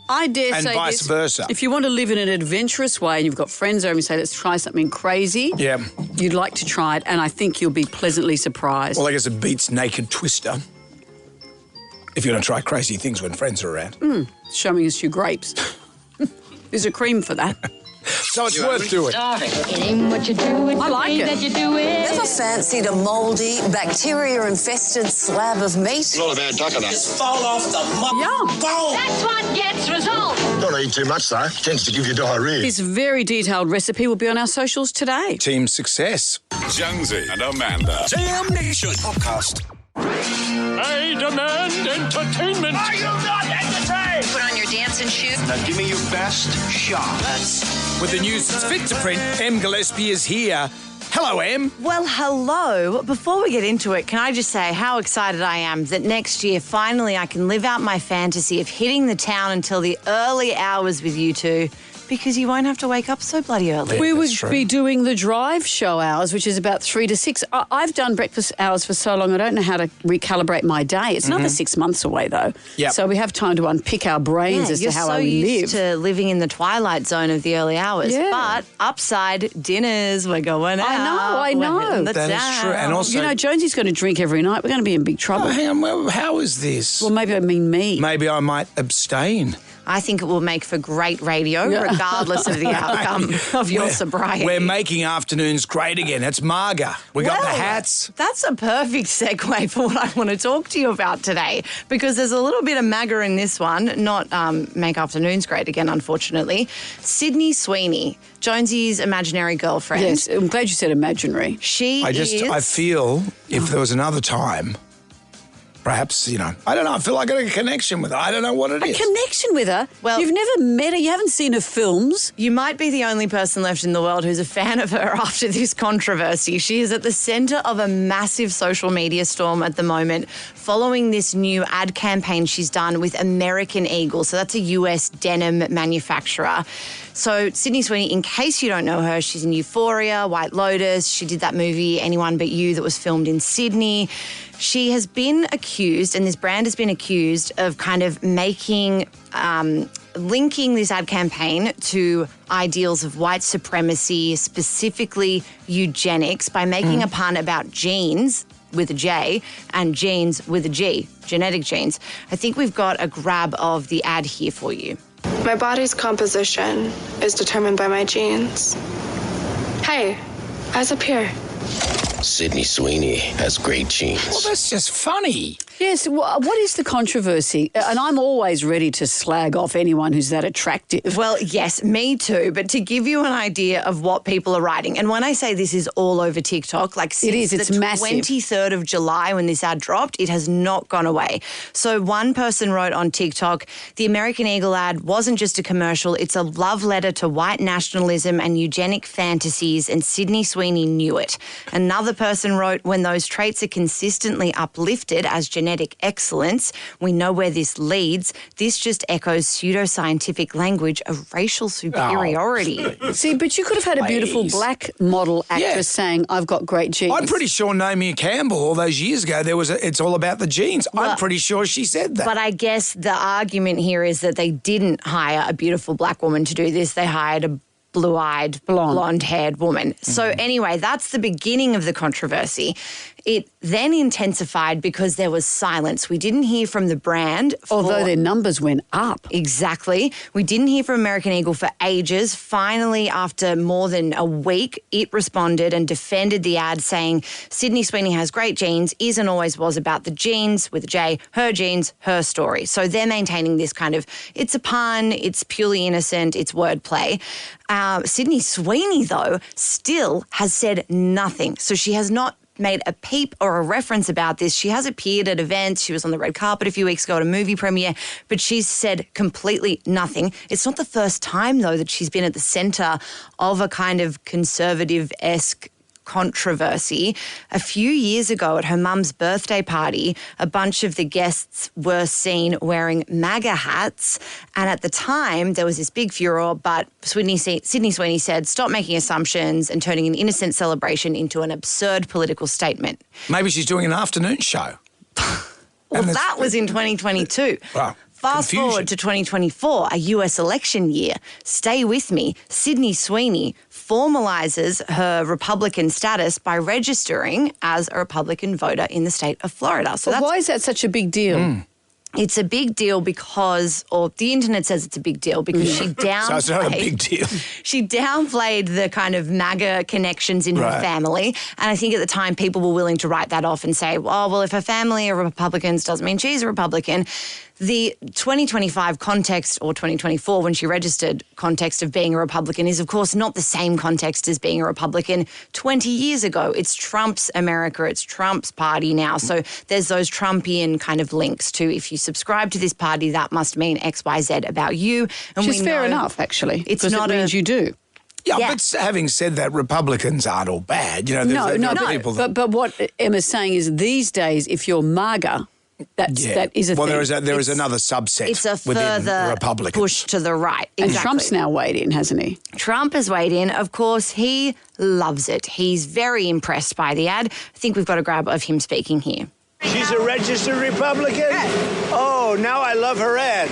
I dare And say vice this, versa. If you want to live in an adventurous way and you've got friends over and say, let's try something crazy, Yeah. you'd like to try it, and I think you'll be pleasantly surprised. Well, I guess it beats Naked Twister. If you're going to try crazy things when friends are around. Showing us your grapes. There's a cream for that. So it's worth doing. It ain't what you do, it's I the like way it. that you do it. Never fancied a mouldy, bacteria-infested slab of meat? Not a bad duck of that. Just fall off the Yum. bone. That's what gets results. Don't eat too much, though. Tends to give you diarrhea. This very detailed recipe will be on our socials today. Team success. Jonesy and Amanda. Jam Nation. Podcast. I demand entertainment. Are you not entertained? Put on your dancing shoes. Now give me your best shot. With the news that's fit to print, Em Gillespie is here. Hello, Em. Well, hello. Before we get into it, can I just say how excited I am that next year, finally, I can live out my fantasy of hitting the town until the early hours with you two, because you won't have to wake up so bloody early. We would that's true. be doing the drive show hours, which is about 3 to 6. I've done breakfast hours for so long, I don't know how to recalibrate my day. It's another 6 months away, though. Yep. So we have time to unpick our brains as to you're how so we used live. to living in the twilight zone of the early hours. Yeah. But upside, dinners, we're going out. I we're know. hitting the That is town. true. And also, You know, Jonesy's going to drink every night. We're going to be in big trouble. oh, hang on, well, how is this? Well, maybe I mean me. Maybe I might abstain. I think it will make for great radio, regardless of the outcome of your sobriety. We're making afternoons great again. It's Marga. We got the hats. That's a perfect segue for what I want to talk to you about today, because there's a little bit of MAGA in this one, not make afternoons great again, unfortunately. Sydney Sweeney, Jonesy's imaginary girlfriend. Yes, I'm glad you said imaginary. I feel if there was another time, perhaps, I don't know, I feel like I got a connection with her. I don't know what it is. A connection with her? Well, you've never met her, you haven't seen her films. You might be the only person left in the world who's a fan of her after this controversy. She is at the centre of a massive social media storm at the moment following this new ad campaign she's done with American Eagle. So that's a US denim manufacturer. So Sydney Sweeney, in case you don't know her, she's in Euphoria, White Lotus. She did that movie, Anyone But You, that was filmed in Sydney. She has been accused, and this brand has been accused of kind of making, linking this ad campaign to ideals of white supremacy, specifically eugenics, by making a pun about genes with a J and genes with a G, genetic genes. I think we've got a grab of the ad here for you. My body's composition is determined by my genes. Hey, eyes up here. Sydney Sweeney has great genes. Well, that's just funny. Yes, what is the controversy? And I'm always ready to slag off anyone who's that attractive. Well, yes, me too. But to give you an idea of what people are writing, and when I say this is all over TikTok, like since it's the massive. 23rd of July when this ad dropped, it has not gone away. So one person wrote on TikTok, the American Eagle ad wasn't just a commercial, it's a love letter to white nationalism and eugenic fantasies, and Sydney Sweeney knew it. Another person wrote, when those traits are consistently uplifted as genetic excellence, we know where this leads. This just echoes pseudoscientific language of racial superiority. See, but you could have had a beautiful black model actress saying, I've got great genes. I'm pretty sure Naomi Campbell, all those years ago, it's all about the genes. I'm pretty sure she said that. But I guess the argument here is that they didn't hire a beautiful black woman to do this. They hired a blue-eyed, blonde-haired woman. So anyway, that's the beginning of the controversy. It then intensified because there was silence. We didn't hear from the brand. Although their numbers went up. Exactly. We didn't hear from American Eagle for ages. Finally, after more than a week, it responded and defended the ad saying, Sydney Sweeney has great genes, is and always was about the genes with a J, her genes, her story. So they're maintaining this kind of, it's a pun, it's purely innocent, it's wordplay. Sydney Sweeney, though, still has said nothing. So she has not made a peep or a reference about this. She has appeared at events. She was on the red carpet a few weeks ago at a movie premiere, but she's said completely nothing. It's not the first time, though, that she's been at the centre of a kind of conservative-esque controversy. A few years ago at her mum's birthday party, a bunch of the guests were seen wearing MAGA hats, and at the time there was this big furor, but Sydney Sweeney said, stop making assumptions and turning an innocent celebration into an absurd political statement. Maybe she's doing an afternoon show. Well, that was in 2022. Wow. Fast forward to 2024, a US election year. Stay with me. Sydney Sweeney formalises her Republican status by registering as a Republican voter in the state of Florida. So why is that such a big deal? It's a big deal because, or the internet says it's a big deal because she downplayed. So it's not a big deal. She downplayed the kind of MAGA connections in her family. And I think at the time people were willing to write that off and say, well, if her family are Republicans, doesn't mean she's a Republican. The 2025 context, or 2024 when she registered, context of being a Republican is, of course, not the same context as being a Republican 20 years ago. It's Trump's America. It's Trump's party now. So there's those Trumpian kind of links to, if you subscribe to this party, that must mean X, Y, Z about you. And which is fair enough, actually. It's because not it means you do. Yeah, but having said that, Republicans aren't all bad. You know, people that... But what Emma's saying is these days, if you're MAGA, that is a thing. Well, there is another subset it's a within further Republicans. push to the right. Exactly. And Trump's now weighed in, hasn't he? Trump has weighed in. Of course, he loves it. He's very impressed by the ad. I think we've got a grab of him speaking here. She's a registered Republican? Oh, now I love her ad.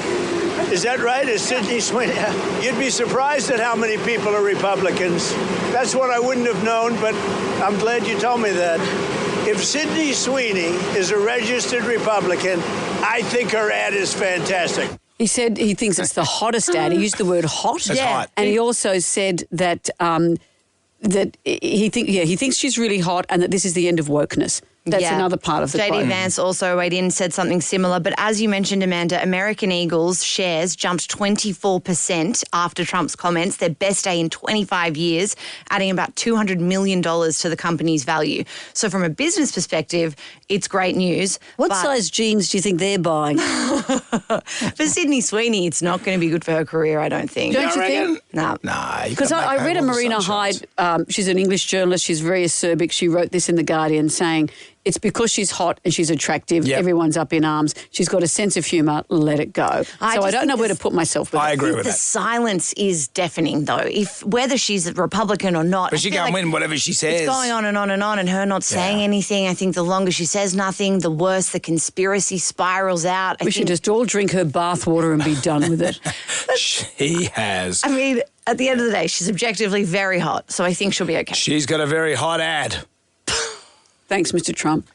Is that right? Is Sydney Sweeney? You'd be surprised at how many people are Republicans. That's what I wouldn't have known, but I'm glad you told me that. If Sydney Sweeney is a registered Republican, I think her ad is fantastic. He said he thinks it's the hottest ad. He used the word hot. That's hot. And he also said that he thinks she's really hot and that this is the end of wokeness. That's another part of the JD quote. Vance also weighed in and said something similar. But as you mentioned, Amanda, American Eagles shares jumped 24% after Trump's comments, their best day in 25 years, adding about $200 million to the company's value. So from a business perspective, it's great news. What size jeans do you think they're buying? For Sydney Sweeney, it's not going to be good for her career, I don't think. Don't you think? No. Because I read a Marina Hyde, she's an English journalist, she's very acerbic. She wrote this in The Guardian saying, it's because she's hot and she's attractive. Yep. Everyone's up in arms. She's got a sense of humour. Let it go. I don't know where to put myself with it. I agree with The that. silence is deafening, though. Whether she's a Republican or not. But she can't win whatever she says. It's going on and on and on, and her not saying anything. I think the longer she says nothing, the worse the conspiracy spirals out. We should just all drink her bathwater and be done with it. She has. I mean, at the end of the day, she's objectively very hot, so I think she'll be okay. She's got a very hot ad. Thanks, Mr. Trump.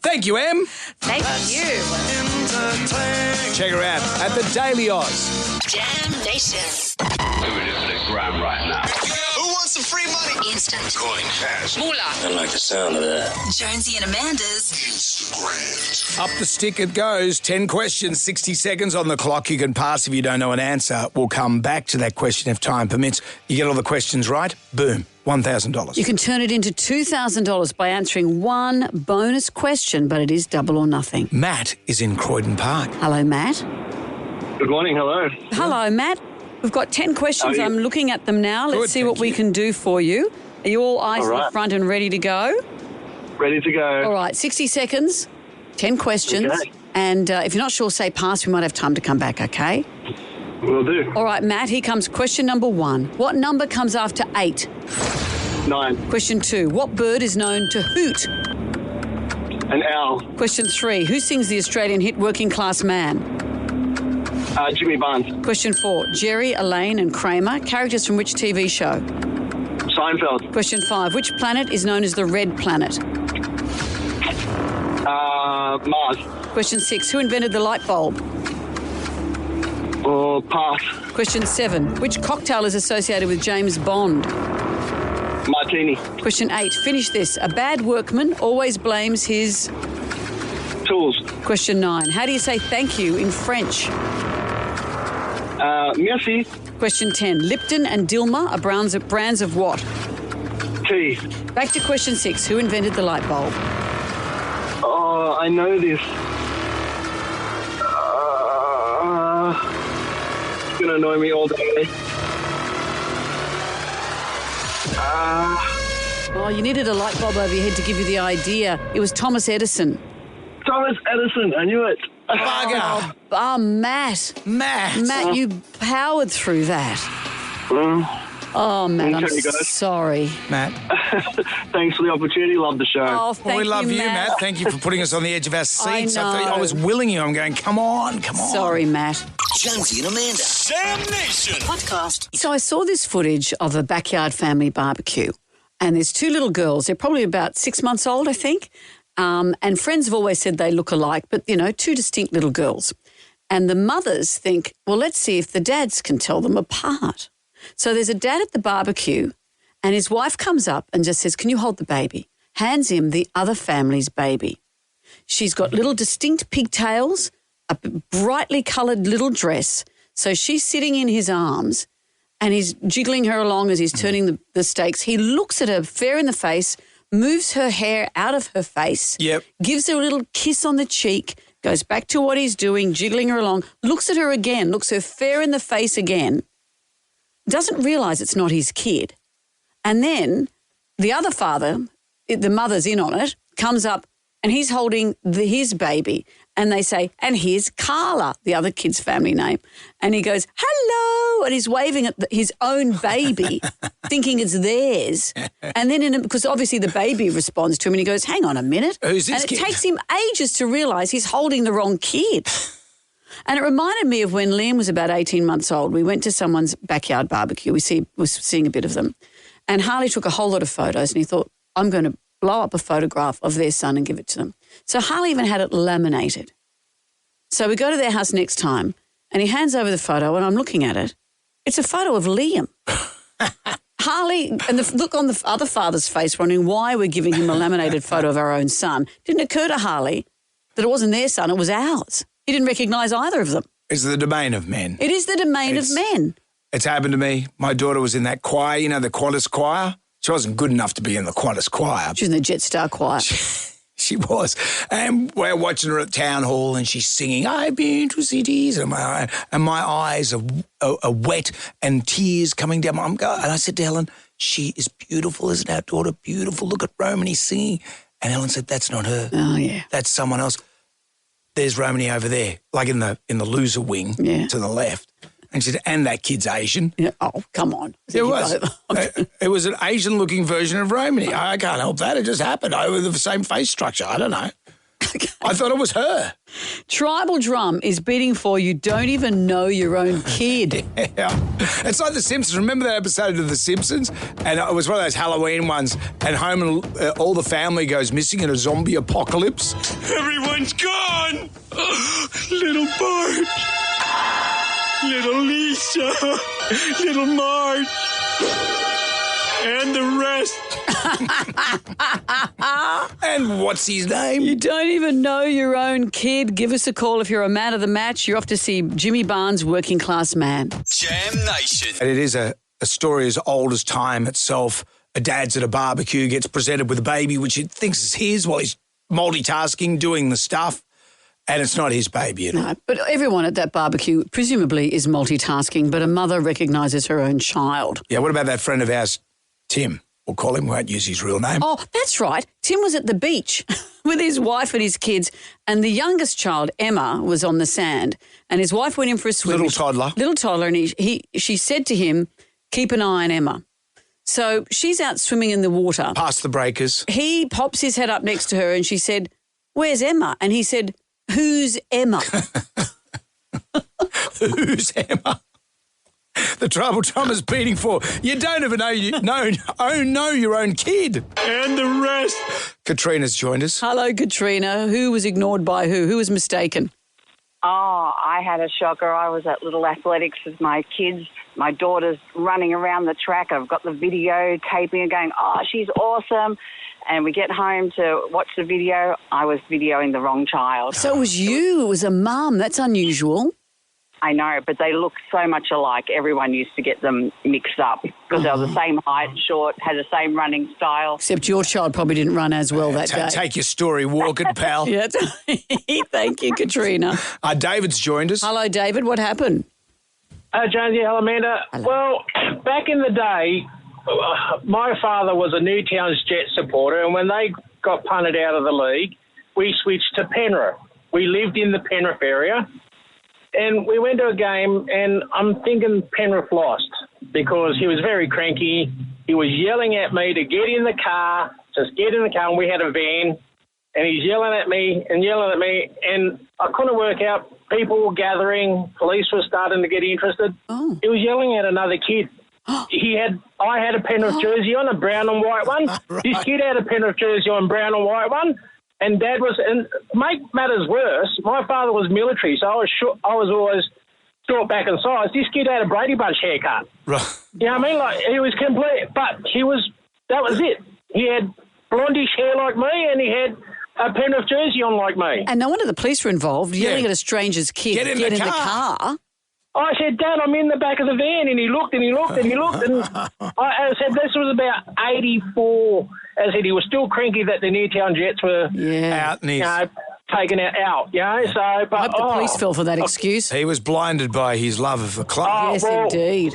Thank you, Em. Thank you. Check her out at the Daily Oz. Jam Nation. Moving into the ground right now. Who wants some free money? Instant. Coin cash. Moolah. I like the sound of that. Jonesy and Amanda's Instagram. Up the stick it goes. 10 questions, 60 seconds on the clock. You can pass if you don't know an answer. We'll come back to that question if time permits. You get all the questions right, boom, $1,000. You can turn it into $2,000 by answering one bonus question, but it is double or nothing. Matt is in Croydon Park. Hello, Matt. Good morning, hello. Hello, Matt. We've got 10 questions. How are you? I'm looking at them now. Let's see what we can do for you. Are you all eyes All in right. the front and ready to go? Ready to go. All right, 60 seconds, 10 questions. Okay. And if you're not sure, say pass. We might have time to come back, okay? Will do. All right, Matt, here comes question number 1. What number comes after 8? 9. Question 2. What bird is known to hoot? An owl. Question 3. Who sings the Australian hit Working Class Man? Jimmy Barnes. Question 4. Jerry, Elaine and Kramer, characters from which TV show? Seinfeld. Question 5. Which planet is known as the red planet? Mars. Question 6. Who invented the light bulb? Pass. Question 7. Which cocktail is associated with James Bond? Martini. Question 8. Finish this. A bad workman always blames his... Tools. Question 9. How do you say thank you in French? Merci. Question 10. Lipton and Dilma are brands of what? Tea. Back to question 6. Who invented the light bulb? Oh, I know this. It's going to annoy me all day. Oh, you needed a light bulb over your head to give you the idea. It was Thomas Edison. Thomas Edison, I knew it. Bugger. Oh, Matt. Matt, you powered through that. Oh, Matt, I'm Okay, guys. sorry. Matt. Thanks for the opportunity. Love the show. Oh, thank we love you, Matt. Matt. Thank you for putting us on the edge of our seats. know. I was willing you. I'm going, come on. Sorry, Matt. Jonesy and Amanda. Jam Nation. Podcast. So I saw this footage of a backyard family barbecue, and there's 2 little girls. They're probably about 6 months old, I think. And friends have always said they look alike, but, 2 distinct little girls. And the mothers think, well, let's see if the dads can tell them apart. So there's a dad at the barbecue, and his wife comes up and just says, can you hold the baby? Hands him the other family's baby. She's got little distinct pigtails, a brightly coloured little dress. So she's sitting in his arms, and he's jiggling her along as he's turning the steaks. He looks at her fair in the face, moves her hair out of her face, gives her a little kiss on the cheek, goes back to what he's doing, jiggling her along, looks at her again, looks her fair in the face again, doesn't realise it's not his kid. And then the other father, the mother's in on it, comes up and he's holding his baby. And they say, and here's Carla, the other kid's family name. And he goes, hello, and he's waving at his own baby, thinking it's theirs. And then, because obviously the baby responds to him and he goes, hang on a minute. Who's this and kid? it takes him ages to realise he's holding the wrong kid. And it reminded me of when Liam was about 18 months old. We went to someone's backyard barbecue. We was seeing a bit of them. And Harley took a whole lot of photos and he thought, I'm going to blow up a photograph of their son and give it to them. So Harley even had it laminated. So we go to their house next time And he hands over the photo and I'm looking at it. It's a photo of Liam. Harley, and the look on the other father's face wondering why we're giving him a laminated photo of our own son. Didn't occur to Harley that it wasn't their son, it was ours. He didn't recognise either of them. It's the domain of men. It is the domain of men. It's happened to me. My daughter was in that choir, you know, the Qantas choir. She wasn't good enough to be in the Qantas choir. She was in the Jetstar choir. She was. And we're watching her at town hall and she's singing, I've been to cities. And my eyes are wet and tears coming down. And I said to Helen, she is beautiful, isn't our daughter beautiful? Look at Romany singing. And Helen said, that's not her. Oh, yeah. That's someone else. There's Romany over there, like in the loser wing to the left. And she said, and that kid's Asian. Yeah. Oh, come on. It was. It was an Asian-looking version of Romany. I can't help that. It just happened. With the same face structure. I don't know. I thought it was her. Tribal drum is beating for you don't even know your own kid. Yeah. It's like The Simpsons. Remember that episode of The Simpsons? And it was one of those Halloween ones. And home and all the family goes missing in a zombie apocalypse. Everyone's gone. Little Bart. Little Lisa, little Marge, and the rest. And what's his name? You don't even know your own kid. Give us a call if you're a man of the match. You're off to see Jimmy Barnes, Working Class Man. Jam Nation. And it is a story as old as time itself. A dad's at a barbecue, gets presented with a baby, which he thinks is his while he's multitasking, doing the stuff. And it's not his baby at all. No, but everyone at that barbecue presumably is multitasking, but a mother recognises her own child. Yeah, what about that friend of ours, Tim? We'll call him, won't use his real name. Oh, that's right. Tim was at the beach with his wife and his kids, and the youngest child, Emma, was on the sand, and his wife went in for a swim. Little toddler, and she said to him, keep an eye on Emma. So she's out swimming in the water. Past the breakers. He pops his head up next to her and she said, where's Emma? And he said, who's Emma? Who's Emma? The tribal drum is beating for. You don't even know your own kid. And the rest. Katrina's joined us. Hello, Katrina. Who was ignored by who? Who was mistaken? Oh, I had a shocker. I was at Little Athletics with my kids. My daughter's running around the track. I've got the video taping and going, oh, she's awesome. And we get home to watch the video. I was videoing the wrong child. So it was you. It was a mum. That's unusual. I know, but they look so much alike. Everyone used to get them mixed up because they were the same height, short, had the same running style. Except your child probably didn't run as well that day. Take your story walking, pal. Yeah. Thank you, Katrina. David's joined us. Hello, David. What happened? Hello, Jonesy. Hello, Amanda. Hello. Well, back in the day, my father was a Newtowns Jet supporter, and when they got punted out of the league, we switched to Penrith. We lived in the Penrith area, and we went to a game, and I'm thinking Penrith lost because he was very cranky. He was yelling at me to get in the car, just get in the car, and we had a van, and he's yelling at me, and I couldn't work out. People were gathering, police were starting to get interested. Oh. He was yelling at another kid. I had a Penrith jersey on, a brown and white one. Right. This kid had a Penrith jersey on, brown and white one. And Dad was, and to make matters worse, my father was military, so I was always short back in size. This kid had a Brady Bunch haircut. Right. You know what I mean? Like, he was complete, but that was it. He had blondish hair like me, and he had a Penrith jersey on like me. And no wonder the police were involved, yelling at a stranger's kid. Get in the car. I said, Dad, I'm in the back of the van, and he looked, and I said, this was about 84. I said, he was still cranky that the Newtown Jets were out, taken out, you know. So, but I hope the police fell for that excuse. He was blinded by his love of the club. Yes, indeed.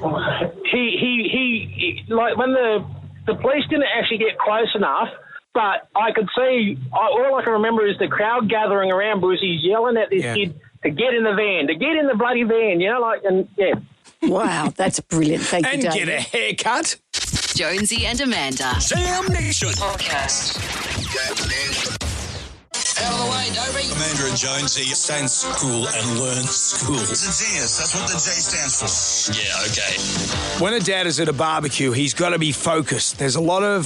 He like when the police didn't actually get close enough, but I could see, all I can remember is the crowd gathering around Bruce. He's yelling at this kid to get in the van, to get in the bloody van, you know, like, and Wow, that's brilliant. Thank you, David. And get a haircut. Jonesy and Amanda. Jam Nation. Podcast. Out of the way, Dobie. Amanda and Jonesy stay in school and learn school. It's a genius. That's what the J stands for. Yeah, okay. When a dad is at a barbecue, he's got to be focused. There's a lot of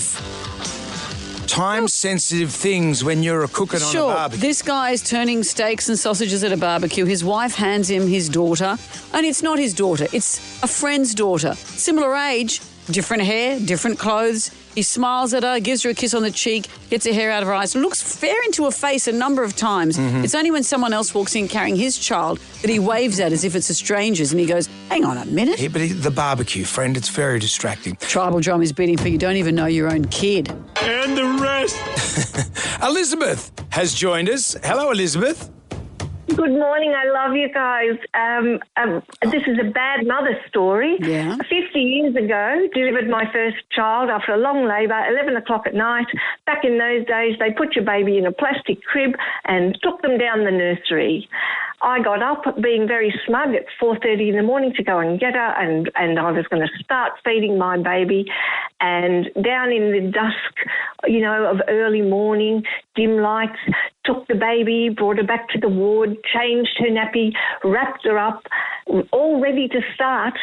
time-sensitive things when you're cooking on a Sure, barbecue. this guy is turning steaks and sausages at a barbecue. His wife hands him his daughter, and it's not his daughter. It's a friend's daughter. Similar age, different hair, different clothes. He smiles at her, gives her a kiss on the cheek, gets her hair out of her eyes, looks fair into her face a number of times. Mm-hmm. It's only when someone else walks in carrying his child that he waves at as if it's a stranger's, and he goes, hang on a minute. Yeah, but the barbecue, friend, it's very distracting. Tribal drum is beating for you don't even know your own kid. And the rest. Elizabeth has joined us. Hello, Elizabeth. Good morning. I love you guys. This is a bad mother story. Yeah. 50 years ago, delivered my first child after a long labour, 11 o'clock at night. Back in those days, they put your baby in a plastic crib and took them down the nursery. I got up being very smug at 4:30 in the morning to go and get her, and I was going to start feeding my baby. And down in the dusk, of early morning, dim lights, took the baby, brought her back to the ward, changed her nappy, wrapped her up, all ready to start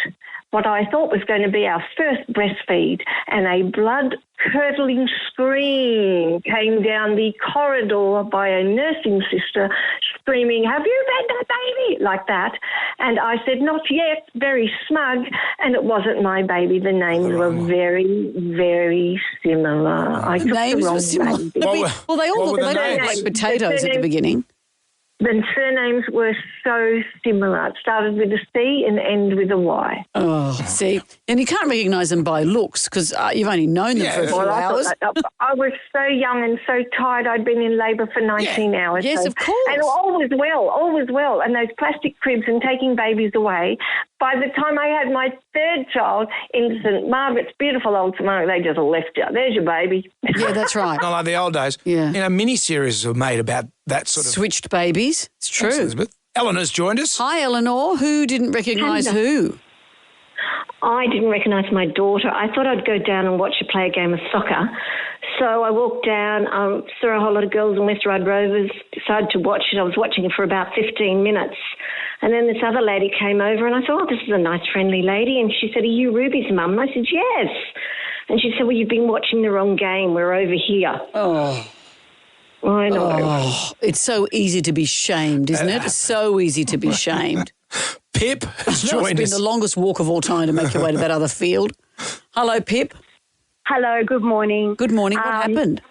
what I thought was going to be our first breastfeed, and a blood-curdling scream came down the corridor by a nursing sister screaming, "Have you fed the baby?" like that. And I said, "Not yet," very smug, and it wasn't my baby. The names were very, very similar. I took Names the wrong were similar. baby. Well, they all look like potatoes at the beginning. The surnames were so similar. It started with a C and ended with a Y. Oh, see. And you can't recognise them by looks because you've only known them for a few hours. I was so young and so tired. I'd been in labour for 19 hours. Yes, of course. And all was well. And those plastic cribs and taking babies away. By the time I had my third child in St Margaret's, beautiful old St Margaret, they just left you. There's your baby. Yeah, that's right. Not like the old days. Yeah. Mini-series were made about that sort of... Switched babies. It's true. Thanks, Elizabeth. Eleanor's joined us. Hi, Eleanor. Who didn't recognise who? I didn't recognise my daughter. I thought I'd go down and watch her play a game of soccer. So I walked down, saw a whole lot of girls in West Ryde Rovers, decided to watch it. I was watching it for about 15 minutes. And then this other lady came over and I thought, oh, this is a nice, friendly lady. And she said, are you Ruby's mum? And I said, yes. And she said, well, you've been watching the wrong game. We're over here. Oh. I know. Oh, it's so easy to be shamed, isn't it? So easy to be shamed. Pip has It's joined been us. the longest walk of all time to make your way to that other field. Hello, Pip. Hello, good morning. Good morning. What happened?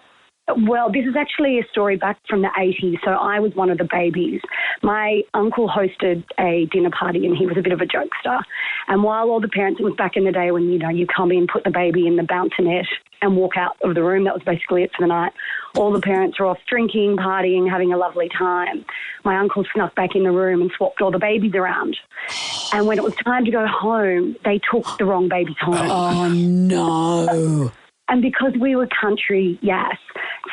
Well, this is actually a story back from the 80s. So I was one of the babies. My uncle hosted a dinner party and he was a bit of a jokester. And while all the parents, it was back in the day when, you come in, put the baby in the bouncinette and walk out of the room. That was basically it for the night. All the parents were off drinking, partying, having a lovely time. My uncle snuck back in the room and swapped all the babies around. And when it was time to go home, they took the wrong babies home. Oh, no. And because we were country, yes.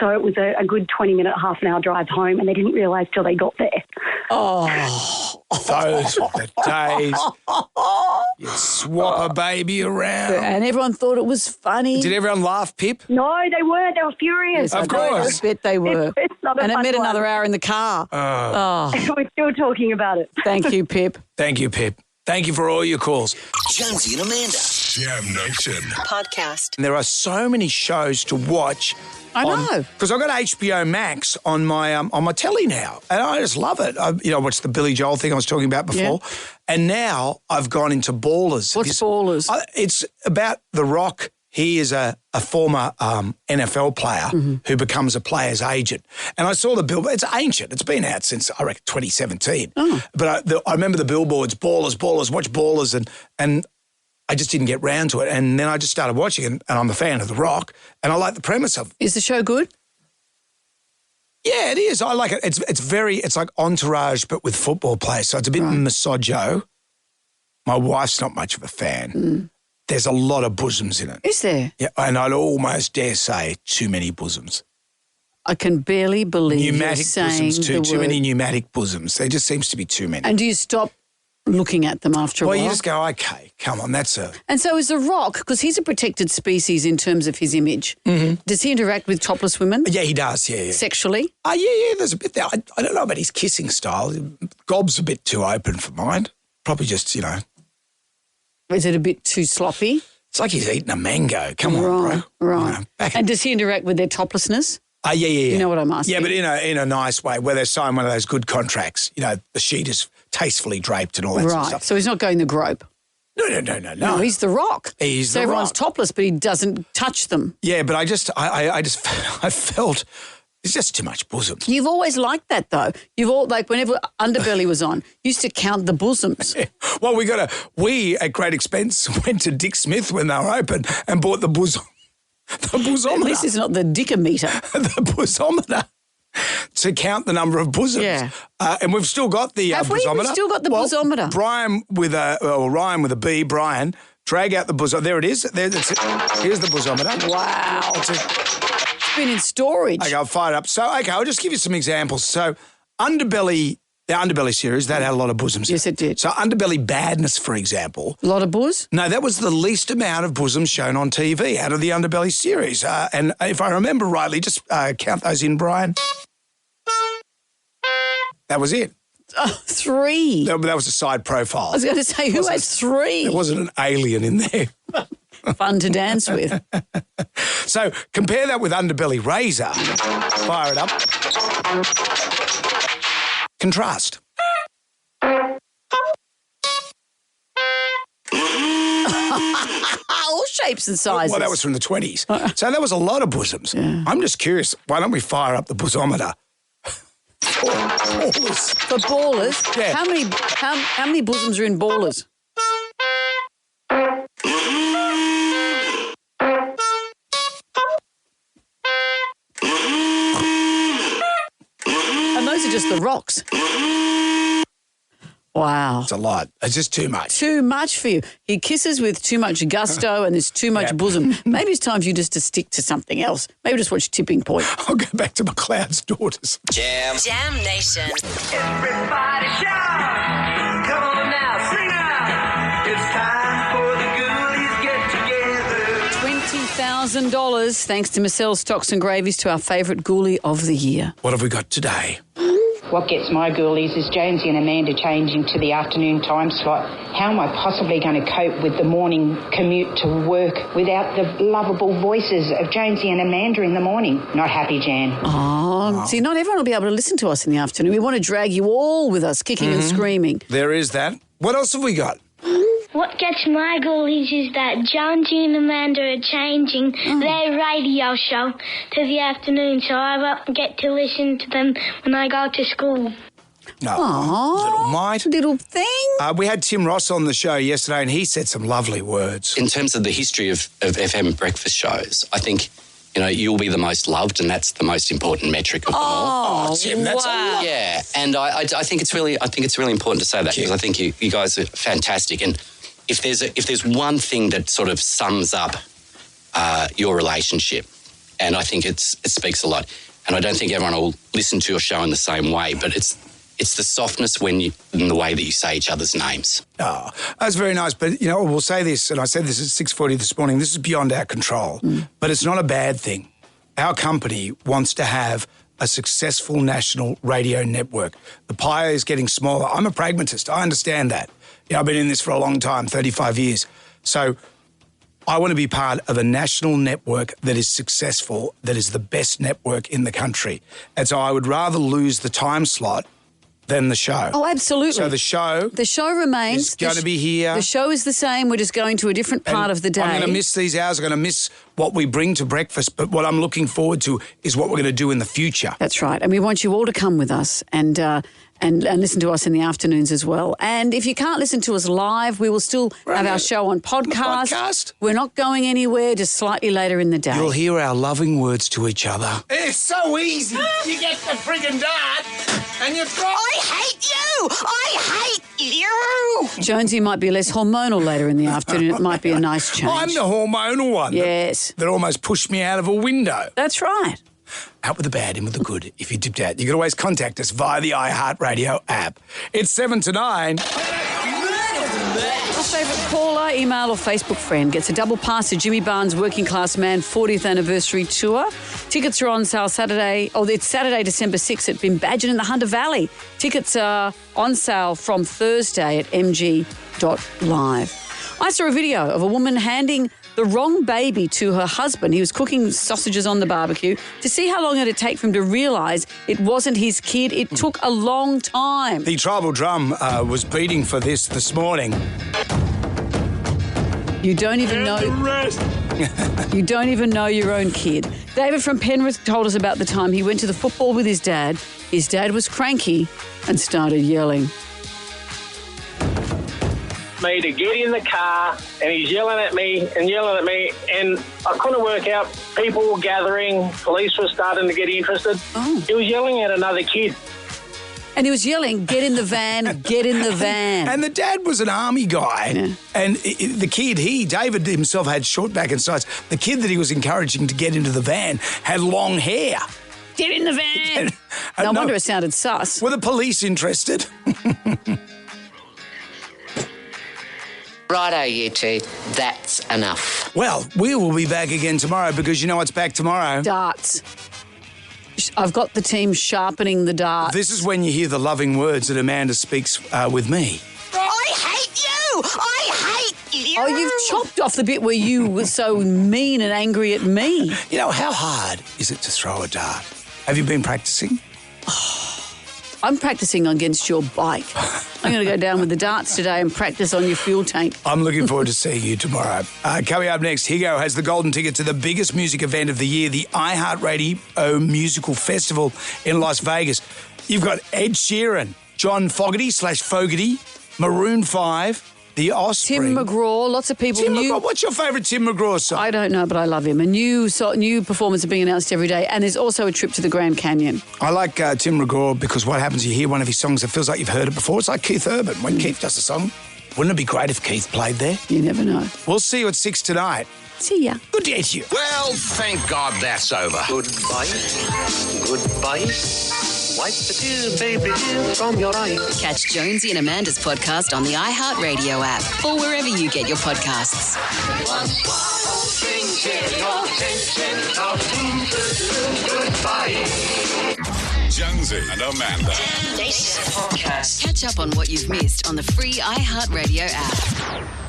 So it was a good 20-minute, half an hour drive home, and they didn't realise till they got there. Oh, those were the days. You'd swap a baby around. And everyone thought it was funny. Did everyone laugh, Pip? No, they were. They were furious. Yes, of course. I bet they were. It's not a and it fun meant one. another hour in the car. Oh. We're still talking about it. Thank you, Pip. Thank you, Pip. Thank you for all your calls. Jonesy and Amanda. Jam Nation. Podcast. And there are so many shows to watch. I know. Because I've got HBO Max on my telly now, and I just love it. I watched the Billy Joel thing I was talking about before, and now I've gone into Ballers. What's Ballers? It's about The Rock. He is a former NFL player who becomes a player's agent. And I saw the billboard. It's ancient. It's been out since, I reckon, 2017. Oh. But I remember the billboards, Ballers, watch Ballers, and I just didn't get round to it. And then I just started watching it, and I'm a fan of The Rock, and I like the premise of it. Is the show good? Yeah, it is. I like it. It's like Entourage, but with football players. So it's a bit misogyno. My wife's not much of a fan. There's a lot of bosoms in it. Is there? Yeah, and I'd almost dare say too many bosoms. I can barely believe Pneumatic you're saying bosoms, the too word. many pneumatic bosoms. There just seems to be too many. And do you stop looking at them after a while? Well, you just go, okay, come on, that's a... And so is The Rock, because he's a protected species in terms of his image. Mm-hmm. Does he interact with topless women? Yeah, he does, yeah. Sexually? Yeah, there's a bit there. I don't know about his kissing style. Gob's a bit too open for mine. Probably just, Is it a bit too sloppy? It's like he's eating a mango. Come on, bro. Right. And does he interact with their toplessness? Yeah. You know what I'm asking? Yeah, but in a nice way, where they're signing one of those good contracts. You know, the sheet is tastefully draped and all that sort of Right. stuff. So he's not going the grope. No. No, he's the Rock. He's so the everyone's Rock. topless, but he doesn't touch them. Yeah, but I felt it's just too much bosom. You've always liked that, though. You've all whenever Underbelly was on, you used to count the bosoms. Well, we at great expense went to Dick Smith when they were open and bought the bosom. The bosometer. This is not the dickometer. The bosometer. To count the number of bosoms. Yeah. And we've still got the Have bosometer. We've still got the bosometer. Ryan with a B, Brian, drag out the bosometer. There it is. That's it. Here's the bosometer. Wow. It's been in storage. Okay, I'll fire it up. So, I'll just give you some examples. So, the Underbelly series, that had a lot of bosoms. Yes, it did. So, Underbelly Badness, for example. A lot of booze? No, that was the least amount of bosoms shown on TV out of the Underbelly series. And if I remember rightly, just count those in, Brian. That was it. 3. That was a side profile. I was going to say, who has 3? There wasn't an alien in there. Fun to dance with. So compare that with Underbelly Razor. Fire it up. Contrast. All shapes and sizes. Well, that was from the 20s. So that was a lot of bosoms. Yeah. I'm just curious, why don't we fire up the bosometer? For ballers. For ballers? Yeah. How many bosoms are in ballers? And those are just the rocks. Wow. It's a lot. It's just too much. Too much for you. He kisses with too much gusto and there's too much bosom. Maybe it's time for you just to stick to something else. Maybe just watch Tipping Point. I'll go back to McLeod's Daughters. Jam Nation. Everybody shout! Come on now, sing out! It's time for the Ghoulies get together. $20,000 thanks to Marcel Stocks and Gravies to our favourite Ghoulie of the year. What have we got today? What gets my ghoulies is Jonesy and Amanda changing to the afternoon time slot. How am I possibly going to cope with the morning commute to work without the lovable voices of Jonesy and Amanda in the morning? Not happy, Jan. Oh, see, not everyone will be able to listen to us in the afternoon. We want to drag you all with us, kicking and screaming. There is that. What else have we got? What gets my ghoulies is that Jonesy and Amanda are changing their radio show to the afternoon, so I won't get to listen to them when I go to school. No. Aww, little mite. Little thing. We had Tim Ross on the show yesterday and he said some lovely words. In terms of the history of FM breakfast shows, I think, you'll be the most loved and that's the most important metric of them all. Oh, Tim, that's wow. Yeah, and I think it's really important to say that because I think you guys are fantastic. And if there's one thing that sort of sums up your relationship, and I think it speaks a lot, and I don't think everyone will listen to your show in the same way, but it's the softness in the way that you say each other's names. Oh, that's very nice. But, we'll say this, and I said this at 6:40 this morning, this is beyond our control, but it's not a bad thing. Our company wants to have a successful national radio network. The pie is getting smaller. I'm a pragmatist. I understand that. I've been in this for a long time, 35 years. So I want to be part of a national network that is successful, that is the best network in the country. And so I would rather lose the time slot than the show. Oh, absolutely. So the show remains. is going to be here. The show is the same. We're just going to a different part of the day. I'm going to miss these hours. I'm going to miss what we bring to breakfast. But what I'm looking forward to is what we're going to do in the future. That's right. And we want you all to come with us and listen to us in the afternoons as well. And if you can't listen to us live, we will still have our show on podcast. We're not going anywhere, just slightly later in the day. You'll hear our loving words to each other. It's so easy. You get the friggin' dart and you throw... I hate you! I hate you! Jonesy might be less hormonal later in the afternoon. It might be a nice change. I'm the hormonal one. Yes. That almost pushed me out of a window. That's right. Out with the bad, in with the good. If you dipped out, you can always contact us via the iHeartRadio app. It's 7 to 9. Our favourite caller, email or Facebook friend gets a double pass to Jimmy Barnes' Working Class Man 40th Anniversary Tour. Tickets are on sale Saturday, it's Saturday, December 6th at Bimbadgen in the Hunter Valley. Tickets are on sale from Thursday at mg.live. I saw a video of a woman handing the wrong baby to her husband. He was cooking sausages on the barbecue to see how long it'd take for him to realise it wasn't his kid. It took a long time. The tribal drum was beating for this morning. You don't even know. You don't even know your own kid. David from Penrith told us about the time he went to the football with his dad. His dad was cranky and started yelling. Me to get in the car, and he's yelling at me, and I couldn't work out. People were gathering, police were starting to get interested. He was yelling at another kid. And he was yelling, get in the van, get in the van. And the dad was an army guy. And the kid, David himself had short back and sides. The kid that he was encouraging to get into the van had long hair. Get in the van. No wonder it sounded sus. Were the police interested? Righto, you two. That's enough. Well, we will be back again tomorrow because you know what's back tomorrow? Darts. I've got the team sharpening the darts. This is when you hear the loving words that Amanda speaks with me. I hate you! I hate you! Oh, you've chopped off the bit where you were so mean and angry at me. You know, how hard is it to throw a dart? Have you been practicing? I'm practicing against your bike. I'm going to go down with the darts today and practice on your fuel tank. I'm looking forward to seeing you tomorrow. Coming up next, Higo has the golden ticket to the biggest music event of the year, the iHeartRadio Musical Festival in Las Vegas. You've got Ed Sheeran, John Fogerty /Fogerty, Maroon 5, The Offspring. Tim McGraw, lots of people. Tim McGraw, what's your favourite Tim McGraw song? I don't know, but I love him. A new performance are being announced every day, and there's also a trip to the Grand Canyon. I like Tim McGraw because what happens, you hear one of his songs, it feels like you've heard it before. It's like Keith Urban. When Keith does a song, wouldn't it be great if Keith played there? You never know. We'll see you at 6 tonight. See ya. Good day to you. Well, thank God that's over. Goodbye. Goodbye. Wipe the tears, baby, from your eyes. Catch Jonesy and Amanda's podcast on the iHeartRadio app or wherever you get your podcasts. Jonesy and Amanda. Catch up on what you've missed on the free iHeartRadio app.